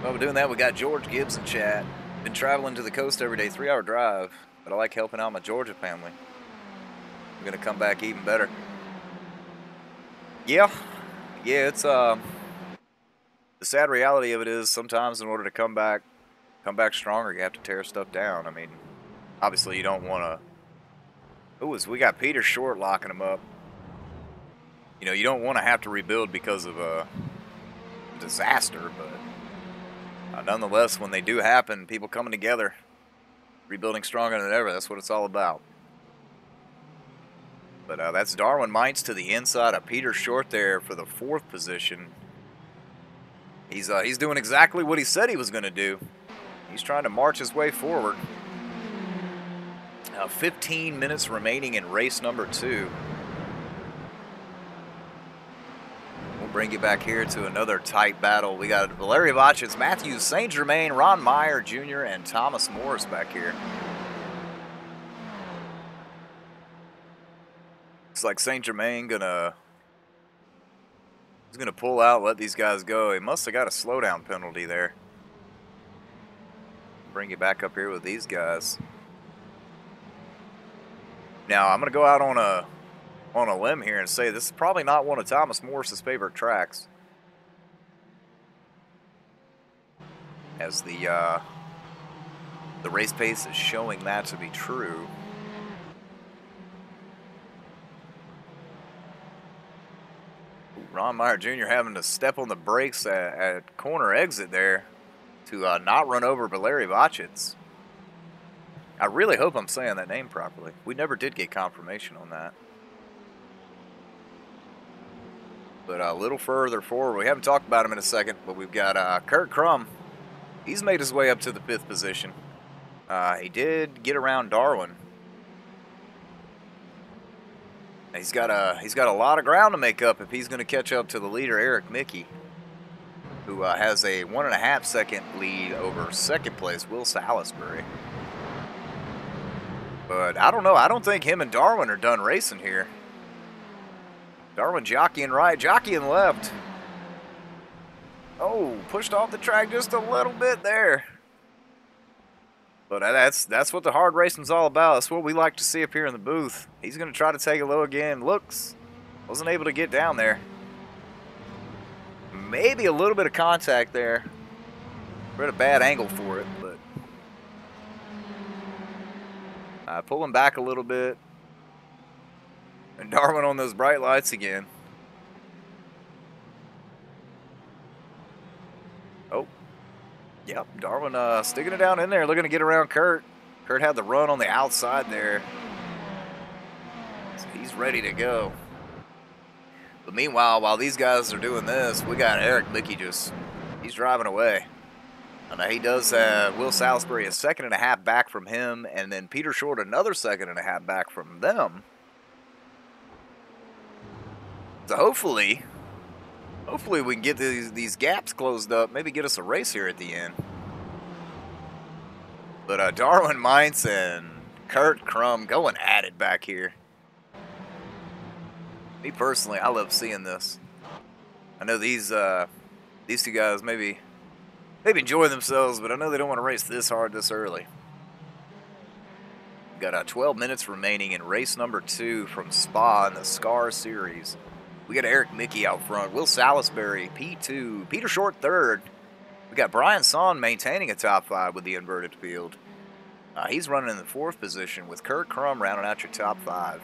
While we're doing that, we got George Gibbs in chat. Been traveling to the coast every day, 3-hour drive, but I like helping out my Georgia family. I'm gonna come back even better. Yeah, it's the sad reality of it is sometimes in order to come back stronger, you have to tear stuff down. I mean, obviously you don't want to. Ooh, we got Peter Short locking him up. You know, you don't want to have to rebuild because of a disaster, but nonetheless, when they do happen, people coming together, rebuilding stronger than ever. That's what it's all about. But that's Darwin Mites to the inside of Peter Short there for the 4th position. He's doing exactly what he said he was going to do. He's trying to march his way forward. 15 minutes remaining in race number 2. We'll bring you back here to another tight battle. We got Valery Vachitz, Matthews, St. Germain, Ron Meyer Jr., and Thomas Morris back here. Looks like St. Germain he's gonna pull out, let these guys go. He must have got a slowdown penalty there. Bring you back up here with these guys. Now I'm gonna go out on a limb here and say this is probably not one of Thomas Morris's favorite tracks, as the race pace is showing that to be true. Ron Meyer Jr. having to step on the brakes at corner exit there to not run over Valery Vachitz. I really hope I'm saying that name properly. We never did get confirmation on that. But a little further forward, we haven't talked about him in a second, but we've got Kurt Crum. He's made his way up to the 5th position. He did get around Darwin. He's got a lot of ground to make up if he's going to catch up to the leader, Eric Mickey, who has a 1.5 second lead over 2nd place, Will Salisbury. But I don't know. I don't think him and Darwin are done racing here. Darwin jockeying right, jockeying left. Oh, pushed off the track just a little bit there. But that's what the hard racing's all about. That's what we like to see up here in the booth. He's going to try to take a low again. Looks, wasn't able to get down there. Maybe a little bit of contact there. We're at a bad angle for it, but pulling back a little bit. And Darwin on those bright lights again. Oh. Yep, Darwin sticking it down in there, looking to get around Kurt. Kurt had the run on the outside there. So he's ready to go. But meanwhile, while these guys are doing this, we got Eric Mickey he's driving away. And he does have Will Salisbury a 1.5 seconds back from him, and then Peter Short another 1.5 seconds back from them. So hopefully we can get these gaps closed up, maybe get us a race here at the end. But Darwin Mites and Kurt Crum going at it back here. Me personally, I love seeing this. I know these two guys maybe enjoy themselves, but I know they don't want to race this hard this early. We've got 12 minutes remaining in race number 2 from Spa in the SCAR Series. We got Eric Mickey out front, Will Salisbury, P2, Peter Short 3rd. We got Brian Son maintaining a top 5 with the inverted field. He's running in the 4th position with Kurt Crum rounding out your top 5.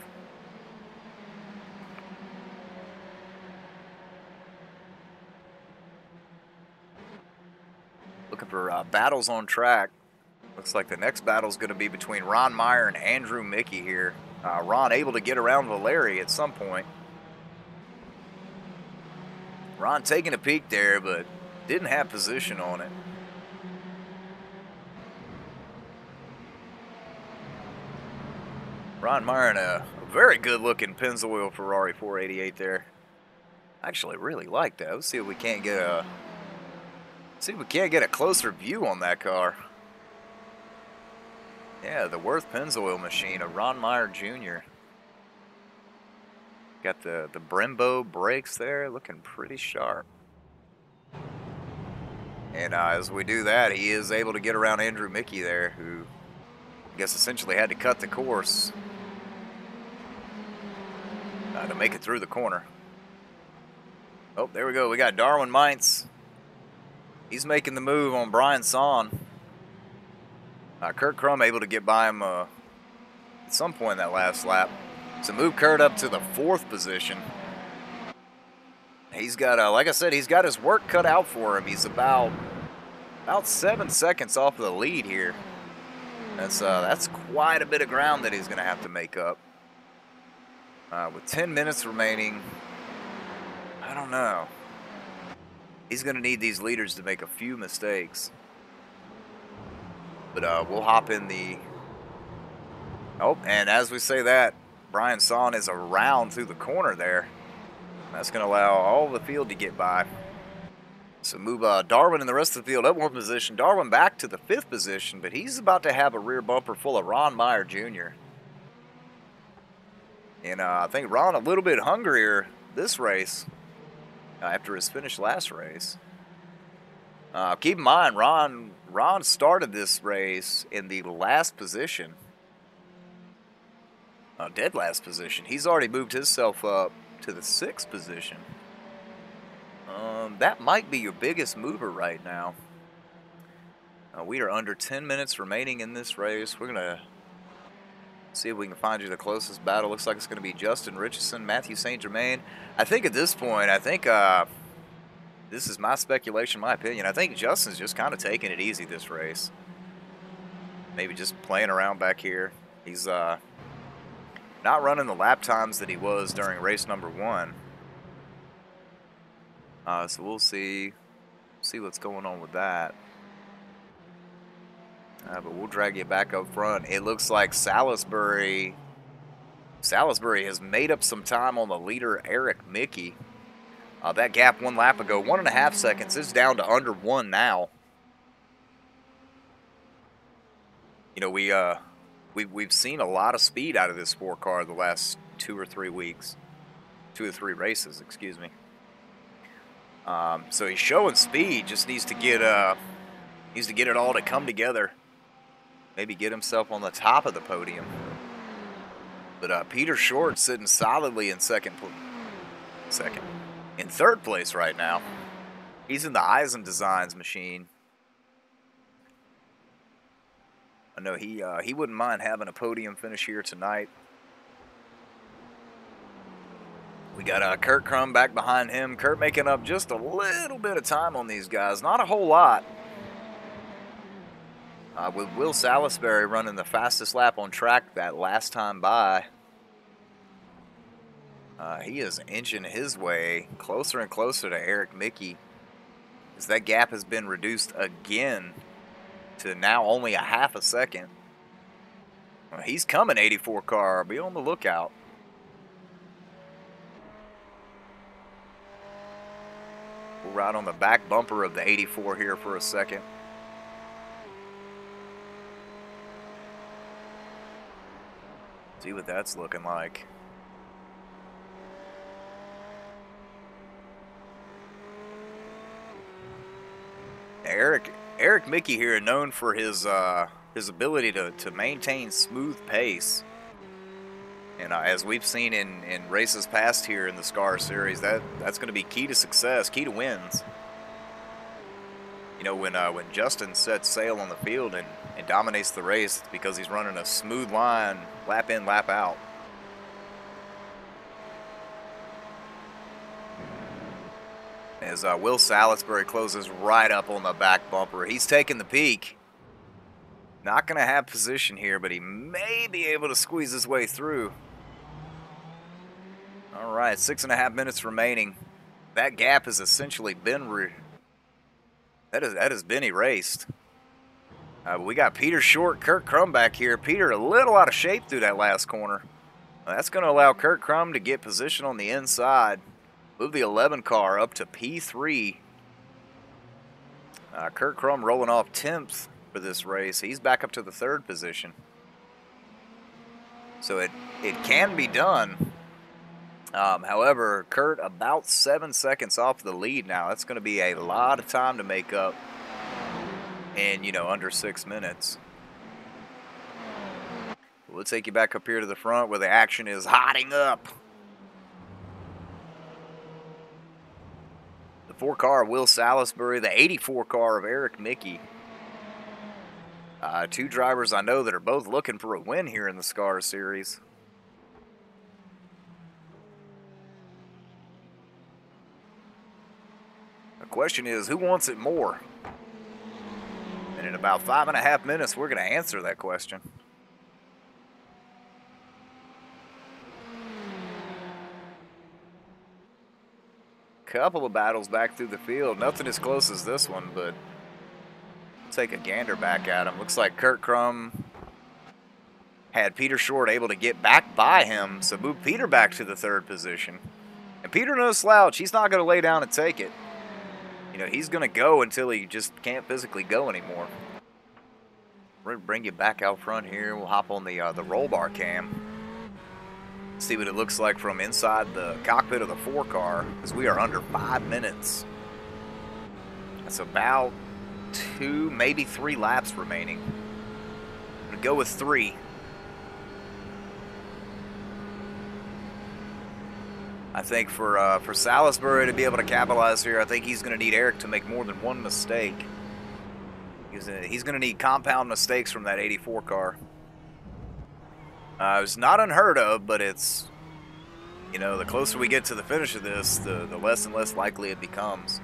Looking for battles on track. Looks like the next battle is going to be between Ron Meyer and Andrew Mickey here. Ron able to get around Valeri at some point. Ron taking a peek there, but didn't have position on it. Ron Meyer in a very good-looking Pennzoil Ferrari 488 there. I actually really like that. Let's see if we can't get a closer view on that car. Yeah, the Worth Pennzoil machine of Ron Meyer Jr. Got the Brembo brakes there, looking pretty sharp. And as we do that, he is able to get around Andrew Mickey there, who I guess essentially had to cut the course to make it through the corner. Oh, there we go. We got Darwin Mintz. He's making the move on Brian Son. Kurt Crum able to get by him at some point in that last lap. So move Kurt up to the 4th position. He's got, like I said, he's got his work cut out for him. He's about 7 seconds off of the lead here. That's quite a bit of ground that he's going to have to make up. With 10 minutes remaining, I don't know. He's going to need these leaders to make a few mistakes. But we'll hop in the... Oh, and as we say that, Brian Son is around through the corner there. That's going to allow all the field to get by. So move Darwin and the rest of the field up 1 position. Darwin back to the 5th position, but he's about to have a rear bumper full of Ron Meyer Jr. And I think Ron a little bit hungrier this race after his finish last race. Keep in mind, Ron started this race in the last position. Dead last position. He's already moved himself up to the 6th position. That might be your biggest mover right now. We are under 10 minutes remaining in this race. We're going to see if we can find you the closest battle. Looks like it's going to be Justin Richardson, Matthew St. Germain. I think at this point, this is my speculation, my opinion. I think Justin's just kind of taking it easy this race. Maybe just playing around back here. He's not running the lap times that he was during race number 1. So we'll see what's going on with that. But we'll drag you back up front. It looks like Salisbury has made up some time on the leader, Eric Mickey. That gap 1 lap ago, 1.5 seconds, is down to under 1 now. You know, we've seen a lot of speed out of this 4 car the last 2 or 3 weeks, 2 or 3 races, excuse me. So he's showing speed. Just needs to get it all to come together. Maybe get himself on the top of the podium. But Peter Short sitting solidly in in 3rd place right now. He's in the Eisen Designs machine. I know he wouldn't mind having a podium finish here tonight. We got Kurt Crum back behind him. Kurt making up just a little bit of time on these guys. Not a whole lot. With Will Salisbury running the fastest lap on track that last time by. He is inching his way closer and closer to Eric Mickey, as that gap has been reduced again to now only 1/2 second. Well, he's coming, 84 car. Be on the lookout. We'll ride on the back bumper of the 84 here for a second. See what that's looking like. Eric Mickey here, known for his ability to maintain smooth pace. And as we've seen in races past here in the SCAR series, that's going to be key to success, key to wins. You know, when Justin sets sail on the field and dominates the race, it's because he's running a smooth line, lap in, lap out. as Will Salisbury closes right up on the back bumper. He's taking the peak. Not going to have position here, but he may be able to squeeze his way through. All right, 6.5 minutes remaining. That gap has essentially been that has been erased. We got Peter Short, Kurt Crum back here. Peter a little out of shape through that last corner. That's going to allow Kurt Crum to get position on the inside. Move the 11 car up to P3. Kurt Crum rolling off 10th for this race. He's back up to the 3rd position. So it can be done. However, Kurt about 7 seconds off the lead now. That's going to be a lot of time to make up in, you know, under 6 minutes. We'll take you back up here to the front where the action is hotting up. The 4 car of Will Salisbury, the 84 car of Eric Mickey. 2 drivers I know that are both looking for a win here in the SCAR series. The question is, who wants it more? And in about 5.5 minutes, we're going to answer that question. Couple of battles back through the field. Nothing as close as this one, but take a gander back at him. Looks like Kurt Crum had Peter Short able to get back by him, so move Peter back to the 3rd position. And Peter no slouch. He's not going to lay down and take it. You know, he's going to go until he just can't physically go anymore. We're going to bring you back out front here. We'll hop on the roll bar cam. See what it looks like from inside the cockpit of the 4 car, as we are under 5 minutes. That's about 2, maybe 3 laps remaining. I'm going to go with 3. I think for Salisbury to be able to capitalize here, I think he's going to need Eric to make more than 1 mistake. He's going to need compound mistakes from that 84 car. It's not unheard of, but it's, you know, the closer we get to the finish of this, the less and less likely it becomes.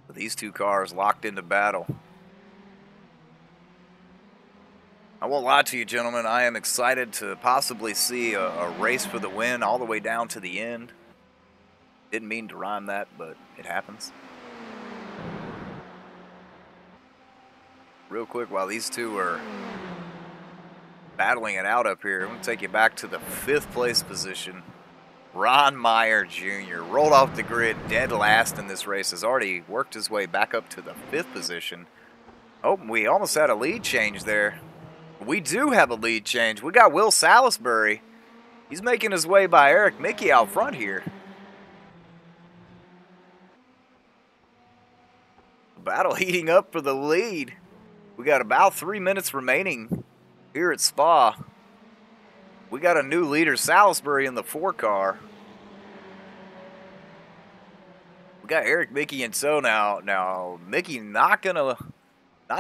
But these 2 cars locked into battle. I won't lie to you, gentlemen. I am excited to possibly see a race for the win all the way down to the end. Didn't mean to rhyme that, but it happens. Real quick, while these 2 are battling it out up here, I'm going to take you back to the 5th place position. Ron Meyer Jr. rolled off the grid dead last in this race. Has already worked his way back up to the 5th position. Oh, we almost had a lead change there. We do have a lead change. We got Will Salisbury. He's making his way by Eric Mickey out front here. Battle heating up for the lead. We got about 3 minutes remaining here at Spa. We got a new leader, Salisbury, in the 4 car. We got Eric Mickey in tow now. Now, Mickey not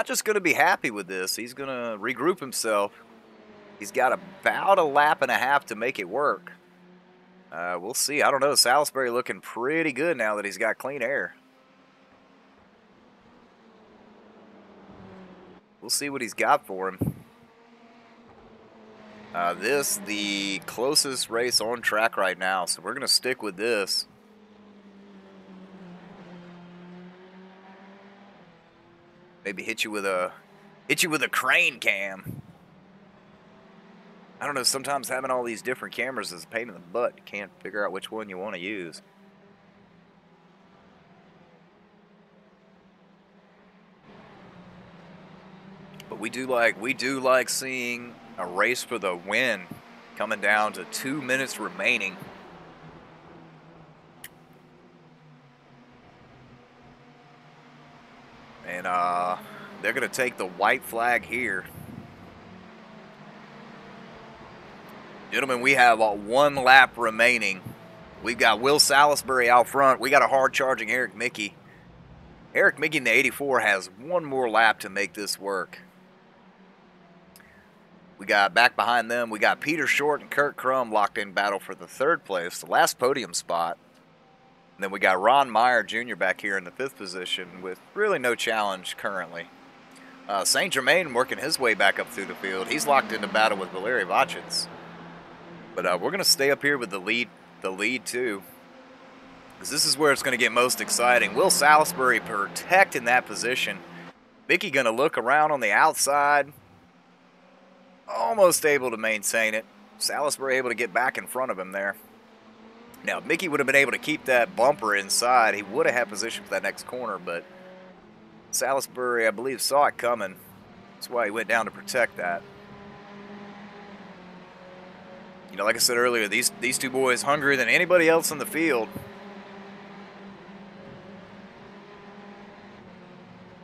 just gonna be happy with this. He's gonna regroup himself. He's got about 1.5 laps to make it work. We'll see. I don't know. Salisbury looking pretty good now that he's got clean air. We'll see what he's got for him. This, the closest race on track right now, so we're going to stick with this. Maybe hit you with a crane cam. I don't know, sometimes having all these different cameras is a pain in the butt. You can't figure out which one you want to use. But we do like seeing a race for the win coming down to 2 minutes remaining. And they're going to take the white flag here. Gentlemen, we have 1 lap remaining. We've got Will Salisbury out front. We got a hard-charging Eric Mickey. Eric Mickey in the 84 has 1 more lap to make this work. We got back behind them. We got Peter Short and Kurt Crum locked in battle for the 3rd place, the last podium spot. And then we got Ron Meyer Jr. back here in the 5th position with really no challenge currently. St. Germain working his way back up through the field. He's locked into battle with Valery Vachitz. But we're going to stay up here with the lead too. Because this is where it's going to get most exciting. Will Salisbury protecting that position. Mickey going to look around on the outside. Almost able to maintain it. Salisbury able to get back in front of him there. Now, if Mickey would have been able to keep that bumper inside, he would have had position for that next corner, but Salisbury, I believe, saw it coming. That's why he went down to protect that. You know, like I said earlier, these two boys hungrier than anybody else in the field.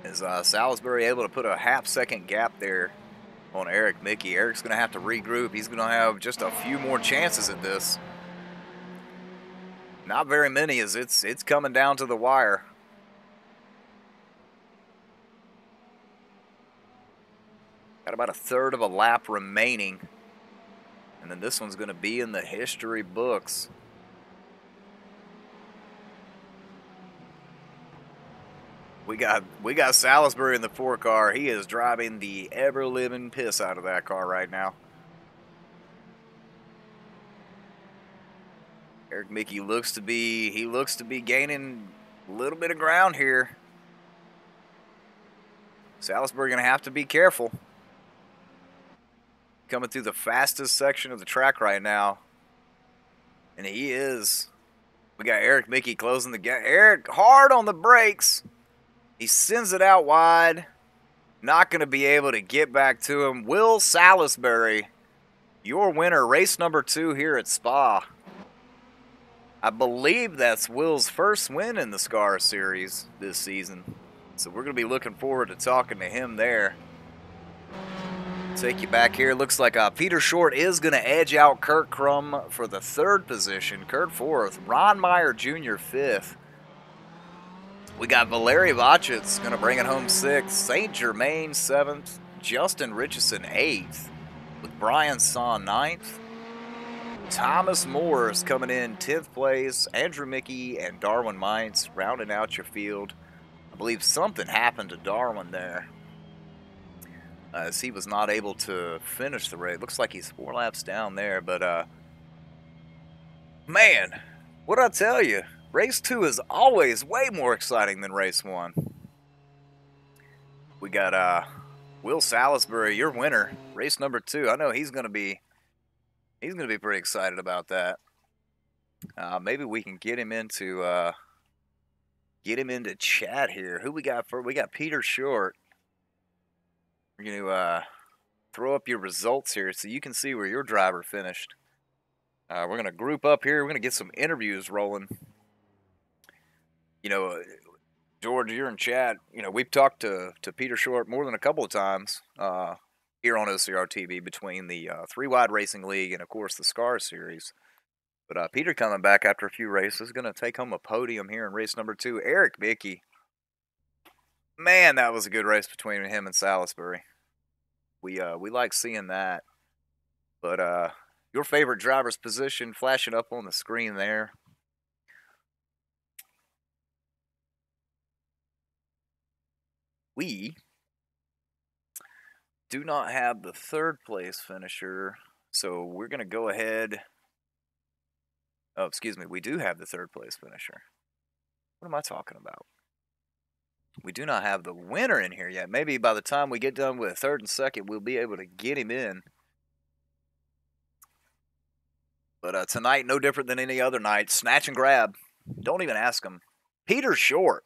Is Salisbury able to put a half-second gap there on Eric Mickey? Eric's going to have to regroup. He's going to have just a few more chances at this. Not very many, as it's coming down to the wire. Got about a third of a lap remaining. And then this one's going to be in the history books. We got Salisbury in the 4 car. He is driving the ever-living piss out of that car right now. Eric Mickey looks to be gaining a little bit of ground here. Salisbury going to have to be careful. Coming through the fastest section of the track right now. And he is. We got Eric Mickey closing the gap. Eric hard on the brakes. He sends it out wide. Not going to be able to get back to him. Will Salisbury, your winner, race number 2 here at Spa. I believe that's Will's first win in the SCAR series this season. So we're going to be looking forward to talking to him there. Take you back here. Looks like Peter Short is going to edge out Kurt Crum for the 3rd position. Kurt 4th. Ron Meyer Jr. 5th. We got Valery Vachitz going to bring it home 6th. St. Germain 7th. Justin Richardson 8th. With Brian Saw 9th. Thomas Morris coming in 10th place. Andrew Mickey and Darwin Mines rounding out your field. I believe something happened to Darwin there, as he was not able to finish the race. Looks like he's 4 laps down there, but man, what'd I tell you? Race 2 is always way more exciting than race 1. We got Will Salisbury, your winner, race number 2. I know he's gonna be pretty excited about that. Maybe we can get him into chat here. Who we got for? We got Peter Short. We're going to throw up your results here so you can see where your driver finished. We're going to group up here. We're going to get some interviews rolling. You know, George, you're in chat. You know, we've talked to Peter Short more than a couple of times here on OCR TV between the 3-Wide Racing League and, of course, the SCAR Series. But Peter coming back after a few races, going to take home a podium here in race number 2. Eric Mickey. Man, that was a good race between him and Salisbury. We like seeing that. But your favorite driver's position flashing up on the screen there. We do not have the 3rd place finisher, so we're going to go ahead. Oh, excuse me. We do have the 3rd place finisher. What am I talking about? We do not have the winner in here yet. Maybe by the time we get done with 3rd and 2nd, we'll be able to get him in. But tonight, no different than any other night. Snatch and grab. Don't even ask him. Peter Short.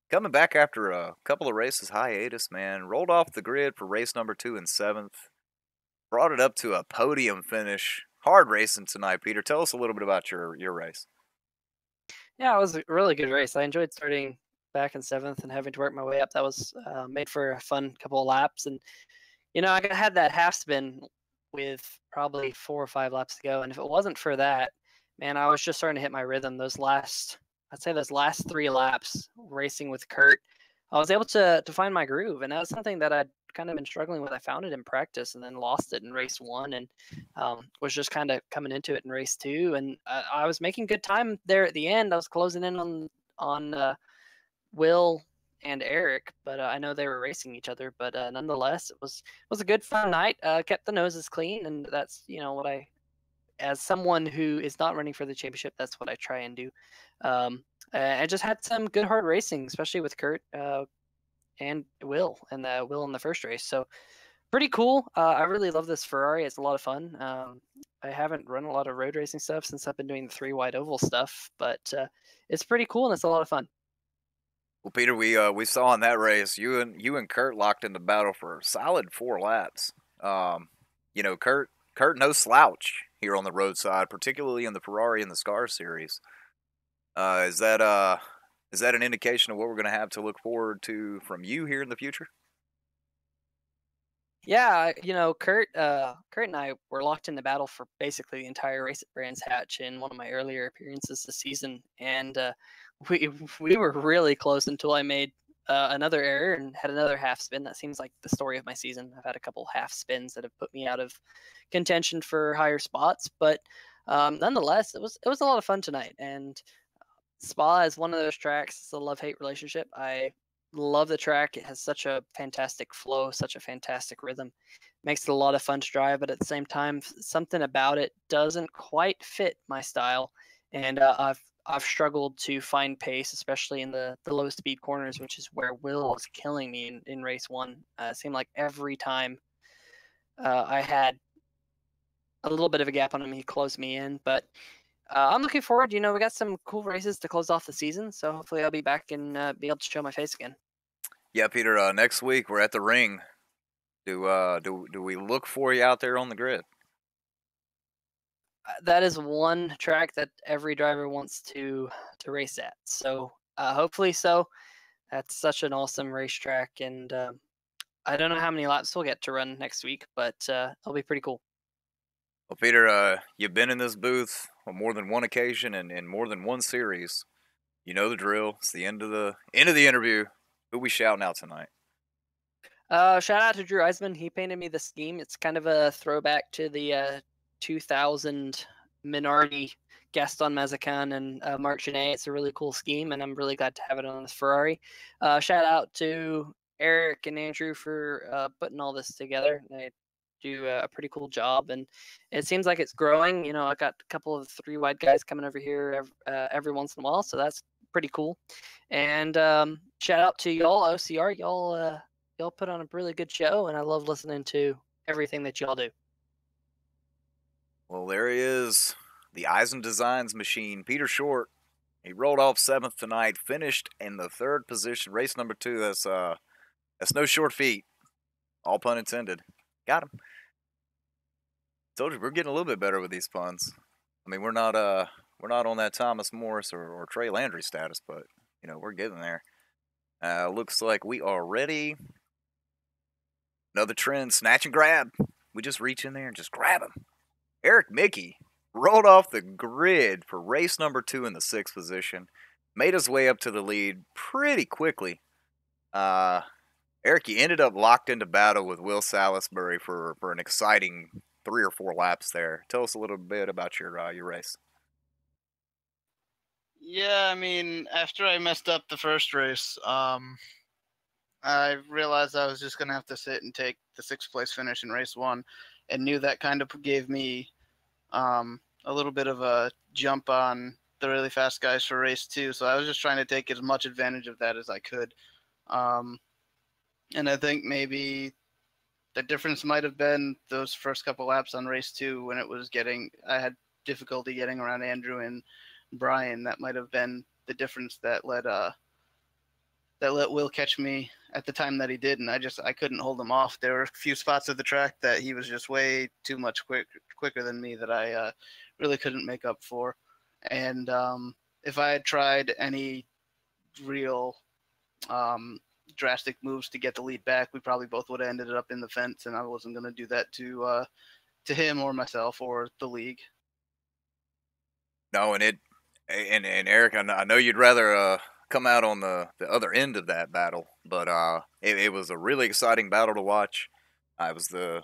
Coming back after a couple of races hiatus, man. Rolled off the grid for race number 2 and 7th. Brought it up to a podium finish. Hard racing tonight, Peter. Tell us a little bit about your race. Yeah, it was a really good race. I enjoyed starting back in 7th and having to work my way up. That was made for a fun couple of laps. And, you know, I had that half spin with probably 4 or 5 laps to go. And if it wasn't for that, man, I was just starting to hit my rhythm. Those last 3 laps racing with Kurt, I was able to find my groove. And that was something that I'd kind of been struggling with. I found it in practice and then lost it in race 1, and was just kind of coming into it in race 2. And I was making good time there at the end. I was closing in on Will and Eric, but I know they were racing each other. But nonetheless, it was a good fun night. Kept the noses clean, and that's what I, as someone who is not running for the championship, that's what I try and do. I just had some good hard racing, especially with Kurt and Will, and Will in the first race. So pretty cool. I really love this Ferrari. It's a lot of fun. I haven't run a lot of road racing stuff since I've been doing the 3 wide oval stuff, but it's pretty cool and it's a lot of fun. Well, Peter, we saw in that race you and Kurt locked in the battle for a solid 4 laps. Kurt no slouch here on the roadside, particularly in the Ferrari and the Scar series. Is that an indication of what we're going to have to look forward to from you here in the future? Yeah, Kurt and I were locked in the battle for basically the entire race at Brands Hatch in one of my earlier appearances this season, and we were really close until I made another error and had another half spin. That seems like the story of my season. I've had a couple half spins that have put me out of contention for higher spots, but nonetheless, it was a lot of fun tonight. And Spa is one of those tracks. It's a love-hate relationship. I love the track. It has such a fantastic flow, such a fantastic rhythm. Makes it a lot of fun to drive, but at the same time, something about it doesn't quite fit my style. And I've struggled to find pace, especially in the low speed corners, which is where Will was killing me in race 1. It seemed like every time I had a little bit of a gap on him, he closed me in. But I'm looking forward. We got some cool races to close off the season, so hopefully I'll be back and be able to show my face again. Yeah, Peter. Next week we're at the ring. Do we look for you out there on the grid? That is one track that every driver wants to race at. So hopefully so. That's such an awesome racetrack, and I don't know how many laps we'll get to run next week, but it'll be pretty cool. Well, Peter, you've been in this booth on more than one occasion and in more than one series. You know the drill. It's the end of the interview. Who we shouting out tonight? Shout out to Drew Eisman. He painted me the scheme. It's kind of a throwback to the 2000 Minardi Gaston Mazacan and Marc Genet. It's a really cool scheme, and I'm really glad to have it on this Ferrari. Shout out to Eric and Andrew for putting all this together. They do a pretty cool job, and it seems like it's growing. I got a couple of 3 wide guys coming over here every once in a while, so that's pretty cool. And shout out to y'all, OCR. Y'all put on a really good show, and I love listening to everything that y'all do. Well, there he is, the Eisen Designs machine, Peter Short. He rolled off 7th tonight, finished in the 3rd position, race number 2. That's no short feat, all pun intended. Got him. Told you we're getting a little bit better with these puns. I mean, we're not on that Thomas Morris or Trey Landry status, but we're getting there. Looks like we are ready. Another trend, snatch and grab. We just reach in there and just grab him. Eric Mickey rolled off the grid for race number 2 in the 6th position. Made his way up to the lead pretty quickly. Eric, you ended up locked into battle with Will Salisbury for an exciting 3 or 4 laps there. Tell us a little bit about your race. Yeah, I mean, after I messed up the first race, I realized I was just going to have to sit and take the 6th place finish in race 1, and knew that kind of gave me a little bit of a jump on the really fast guys for race 2. So I was just trying to take as much advantage of that as I could. And I think maybe the difference might have been those first couple laps on race 2 when I had difficulty getting around Andrew and Brian. That might have been the difference that let Will catch me at the time that he did, and I couldn't hold him off. There were a few spots of the track that he was just way too much quicker than me that I really couldn't make up for. And if I had tried any real drastic moves to get the lead back, we probably both would have ended up in the fence, and I wasn't going to do that to him or myself or the league. No, and Eric, I know you'd rather come out on the other end of that battle, but it was a really exciting battle to watch. It was the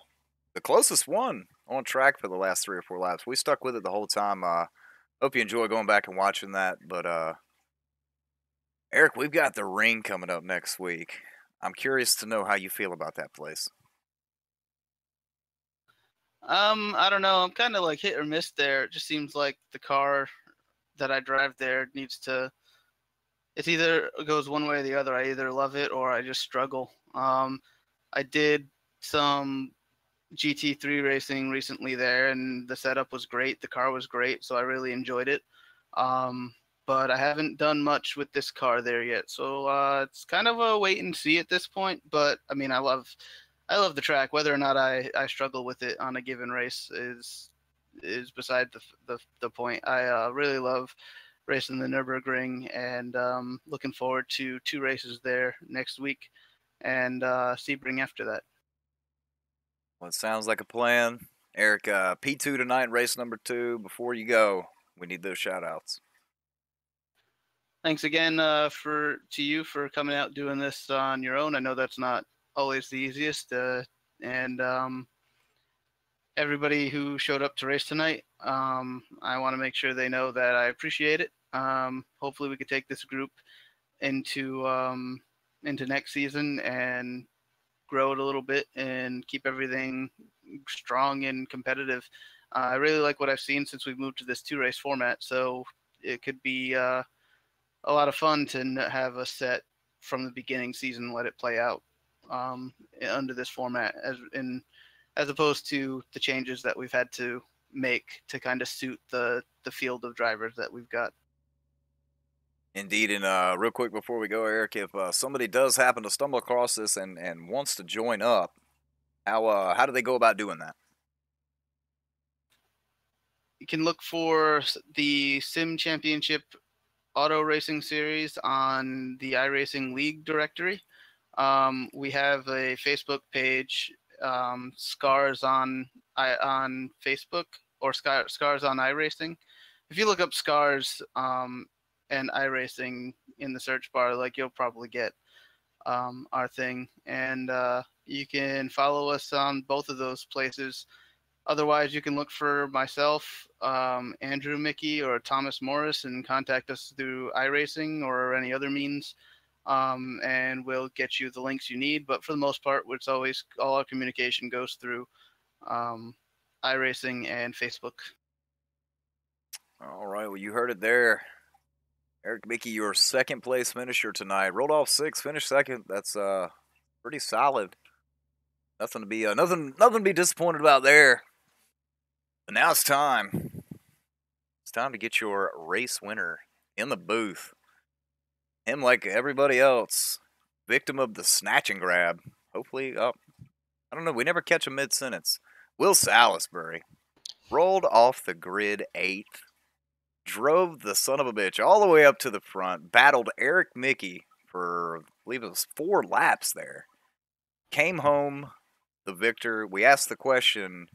closest one on track for the last 3 or 4 laps. We stuck with it the whole time. Hope you enjoy going back and watching that. But Eric, we've got the ring coming up next week. I'm curious to know how you feel about that place. I don't know. I'm kind of like hit or miss there. It just seems like the car that I drive there needs to. It's either goes one way or the other. I either love it or I just struggle. I did some GT3 racing recently there, and the setup was great. The car was great, so I really enjoyed it. But I haven't done much with this car there yet, so it's kind of a wait and see at this point. But I mean, I love the track. Whether or not I struggle with it on a given race is beside the point. I really love racing the Nürburgring, and looking forward to 2 races there next week, and Sebring after that. Well, it sounds like a plan. Eric, P2 tonight, race number 2. Before you go, we need those shout-outs. Thanks again to you for coming out doing this on your own. I know that's not always the easiest, and everybody who showed up to race tonight, I want to make sure they know that I appreciate it. Hopefully we could take this group into next season and grow it a little bit and keep everything strong and competitive. I really like what I've seen since we've moved to this 2-race format, so it could be a lot of fun to have a set from the beginning season, let it play out under this format, as opposed to the changes that we've had to make to kind of suit the field of drivers that we've got. Indeed, and real quick before we go, Eric, if somebody does happen to stumble across this and wants to join up, how do they go about doing that? You can look for the Sim Championship Auto Racing Series on the iRacing League directory. We have a Facebook page, Scars on Facebook, or Scars on iRacing. If you look up Scars and iRacing in the search bar, like, you'll probably get our thing, and you can follow us on both of those places. Otherwise, you can look for myself, Andrew Mickey, or Thomas Morris, and contact us through iRacing or any other means, and we'll get you the links you need. But for the most part, it's always, all our communication goes through iRacing and Facebook. All right, well, you heard it there. Eric Mickey, your second place finisher tonight. Rolled off 6, finished second. That's pretty solid. Nothing to be nothing to be disappointed about there. But now it's time. It's time to get your race winner in the booth. Him, like everybody else, victim of the snatch and grab. Hopefully, I don't know. We never catch him mid-sentence. Will Salisbury rolled off the grid 8th. Drove the son of a bitch all the way up to the front, battled Eric Mickey for, I believe it was 4 laps there. Came home the victor. We asked the question,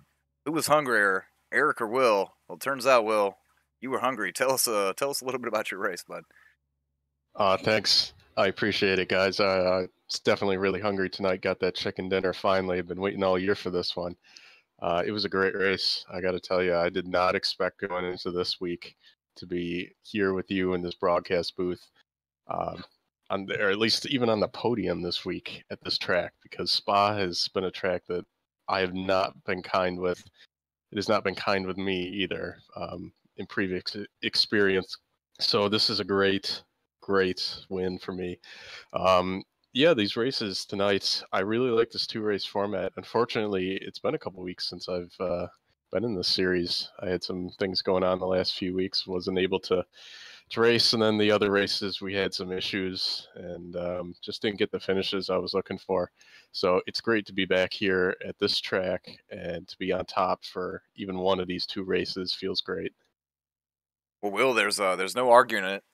who was hungrier, Eric or Will? Well, it turns out, Will, you were hungry. Tell us a little bit about your race, bud. Thanks. I appreciate it, guys. I was definitely really hungry tonight. Got that chicken dinner finally. I've been waiting all year for this one. It was a great race. I got to tell you, I did not expect going into this week to be here with you in this broadcast booth, or at least even on the podium this week at this track, because Spa has been a track that I have not been kind with. It has not been kind with me either in previous experience. So this is a great win for me. Yeah, these races tonight, I really like this 2-race format. Unfortunately, it's been a couple weeks since I've been in this series. I had some things going on the last few weeks, wasn't able to race, and then the other races we had some issues and just didn't get the finishes I was looking for. So it's great to be back here at this track, and to be on top for even one of these 2 races feels great. Well, Will, there's no arguing it.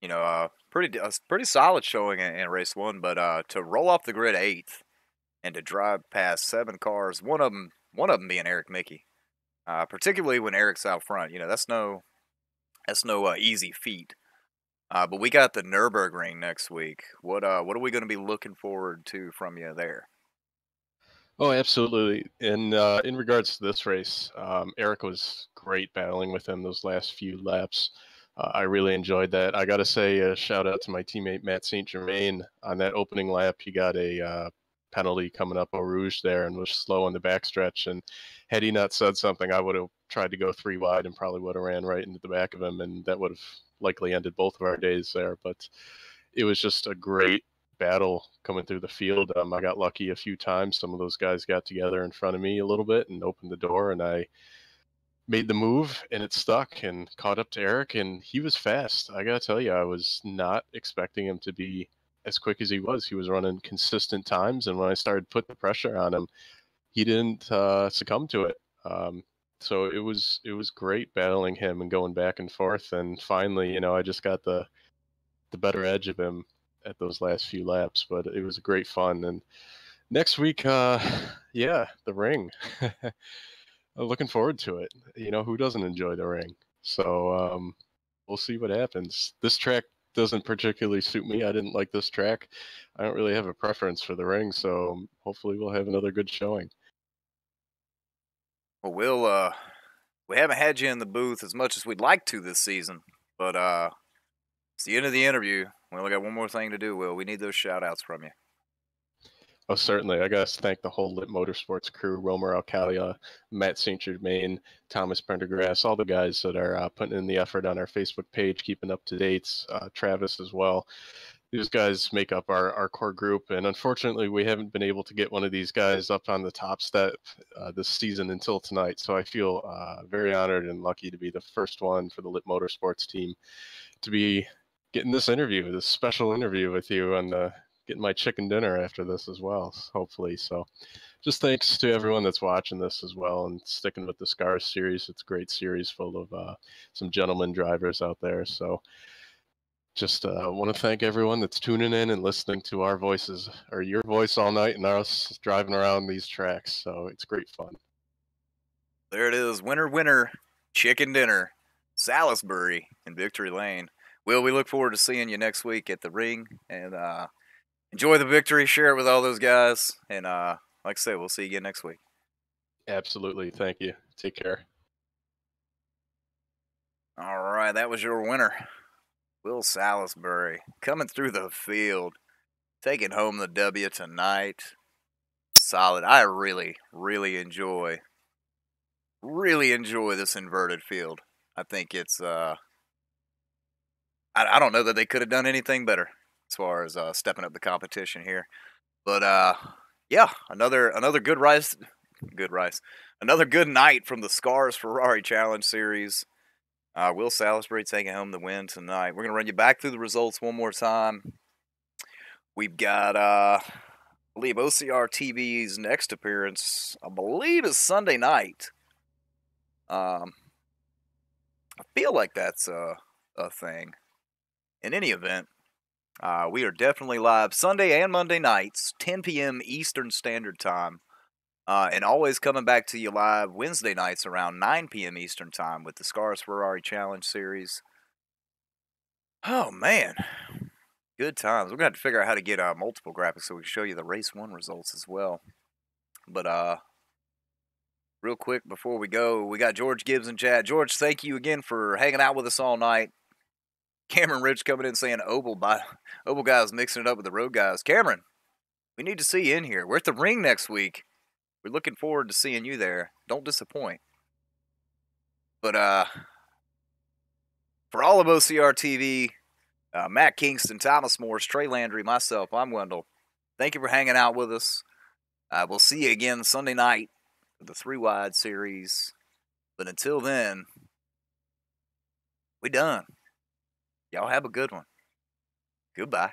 You know, pretty solid showing in race 1, but to roll off the grid 8th and to drive past 7 cars, one of them being Eric Mickey, particularly when Eric's out front. You know, that's no easy feat. But we got the Nürburgring next week. What are we going to be looking forward to from you there? Oh, absolutely. And in regards to this race, Eric was great battling with him those last few laps. I really enjoyed that. I got to say a shout out to my teammate Matt St. Germain on that opening lap. He got a penalty coming up Eau Rouge there and was slow in the backstretch. And had he not said something, I would have tried to go 3 wide and probably would have ran right into the back of him, and that would have likely ended both of our days there. But it was just a great battle coming through the field. I got lucky a few times. Some of those guys got together in front of me a little bit and opened the door, and I made the move, and it stuck and caught up to Eric, and he was fast. I gotta tell you, I was not expecting him to be as quick as he was. He was running consistent times, and when I started putting the pressure on him, he didn't succumb to it. So it was great battling him and going back and forth, and finally, I just got the better edge of him at those last few laps, but it was great fun. And next week, yeah, the ring. I'm looking forward to it. Who doesn't enjoy the ring? So we'll see what happens. This track doesn't particularly suit me. I didn't like this track. I don't really have a preference for the ring, so hopefully we'll have another good showing. Well, we haven't had you in the booth as much as we'd like to this season, but it's the end of the interview. We only got one more thing to do, Will. We need those shout-outs from you. Oh, certainly. I got to thank the whole Lit Motorsports crew, Romer Alcalia, Matt St. Germain, Thomas Prendergrass, all the guys that are putting in the effort on our Facebook page, keeping up to date, Travis as well. These guys make up our core group, and unfortunately, we haven't been able to get one of these guys up on the top step this season until tonight. So I feel very honored and lucky to be the first one for the Lit Motorsports team to be getting this special interview with you, and getting my chicken dinner after this as well, hopefully. So just thanks to everyone that's watching this as well and sticking with the Scars series. It's a great series full of some gentleman drivers out there. So just want to thank everyone that's tuning in and listening to our voices, or your voice all night, and us driving around these tracks. So it's great fun. There it is. Winner, winner, chicken dinner, Salisbury in Victory Lane. Will, we look forward to seeing you next week at the ring, and enjoy the victory, share it with all those guys, and like I said, we'll see you again next week. Absolutely. Thank you. Take care. All right, that was your winner, Will Salisbury, coming through the field, taking home the W tonight. Solid. I really, really enjoy this inverted field. I think it's I don't know that they could have done anything better as far as stepping up the competition here. But yeah, another good race, another good night from the Scars Ferrari Challenge Series. Will Salisbury taking home the win tonight. We're gonna run you back through the results one more time. We've got I believe OCR TV's next appearance, I believe, is Sunday night. I feel like that's a thing. In any event, we are definitely live Sunday and Monday nights, 10 p.m. Eastern Standard Time. And always coming back to you live Wednesday nights around 9 p.m. Eastern Time with the Scars Ferrari Challenge Series. Oh, man. Good times. We're going to have to figure out how to get multiple graphics so we can show you the race 1 results as well. But real quick before we go, we got George Gibbs in chat. George, thank you again for hanging out with us all night. Cameron Rich coming in saying Oval guys mixing it up with the road guys. Cameron, we need to see you in here. We're at the ring next week. We're looking forward to seeing you there. Don't disappoint. But for all of OCR TV, Matt Kingston, Thomas Morris, Trey Landry, myself, I'm Wendell. Thank you for hanging out with us. We'll see you again Sunday night for the 3 Wide series. But until then, we done. Y'all have a good one. Goodbye.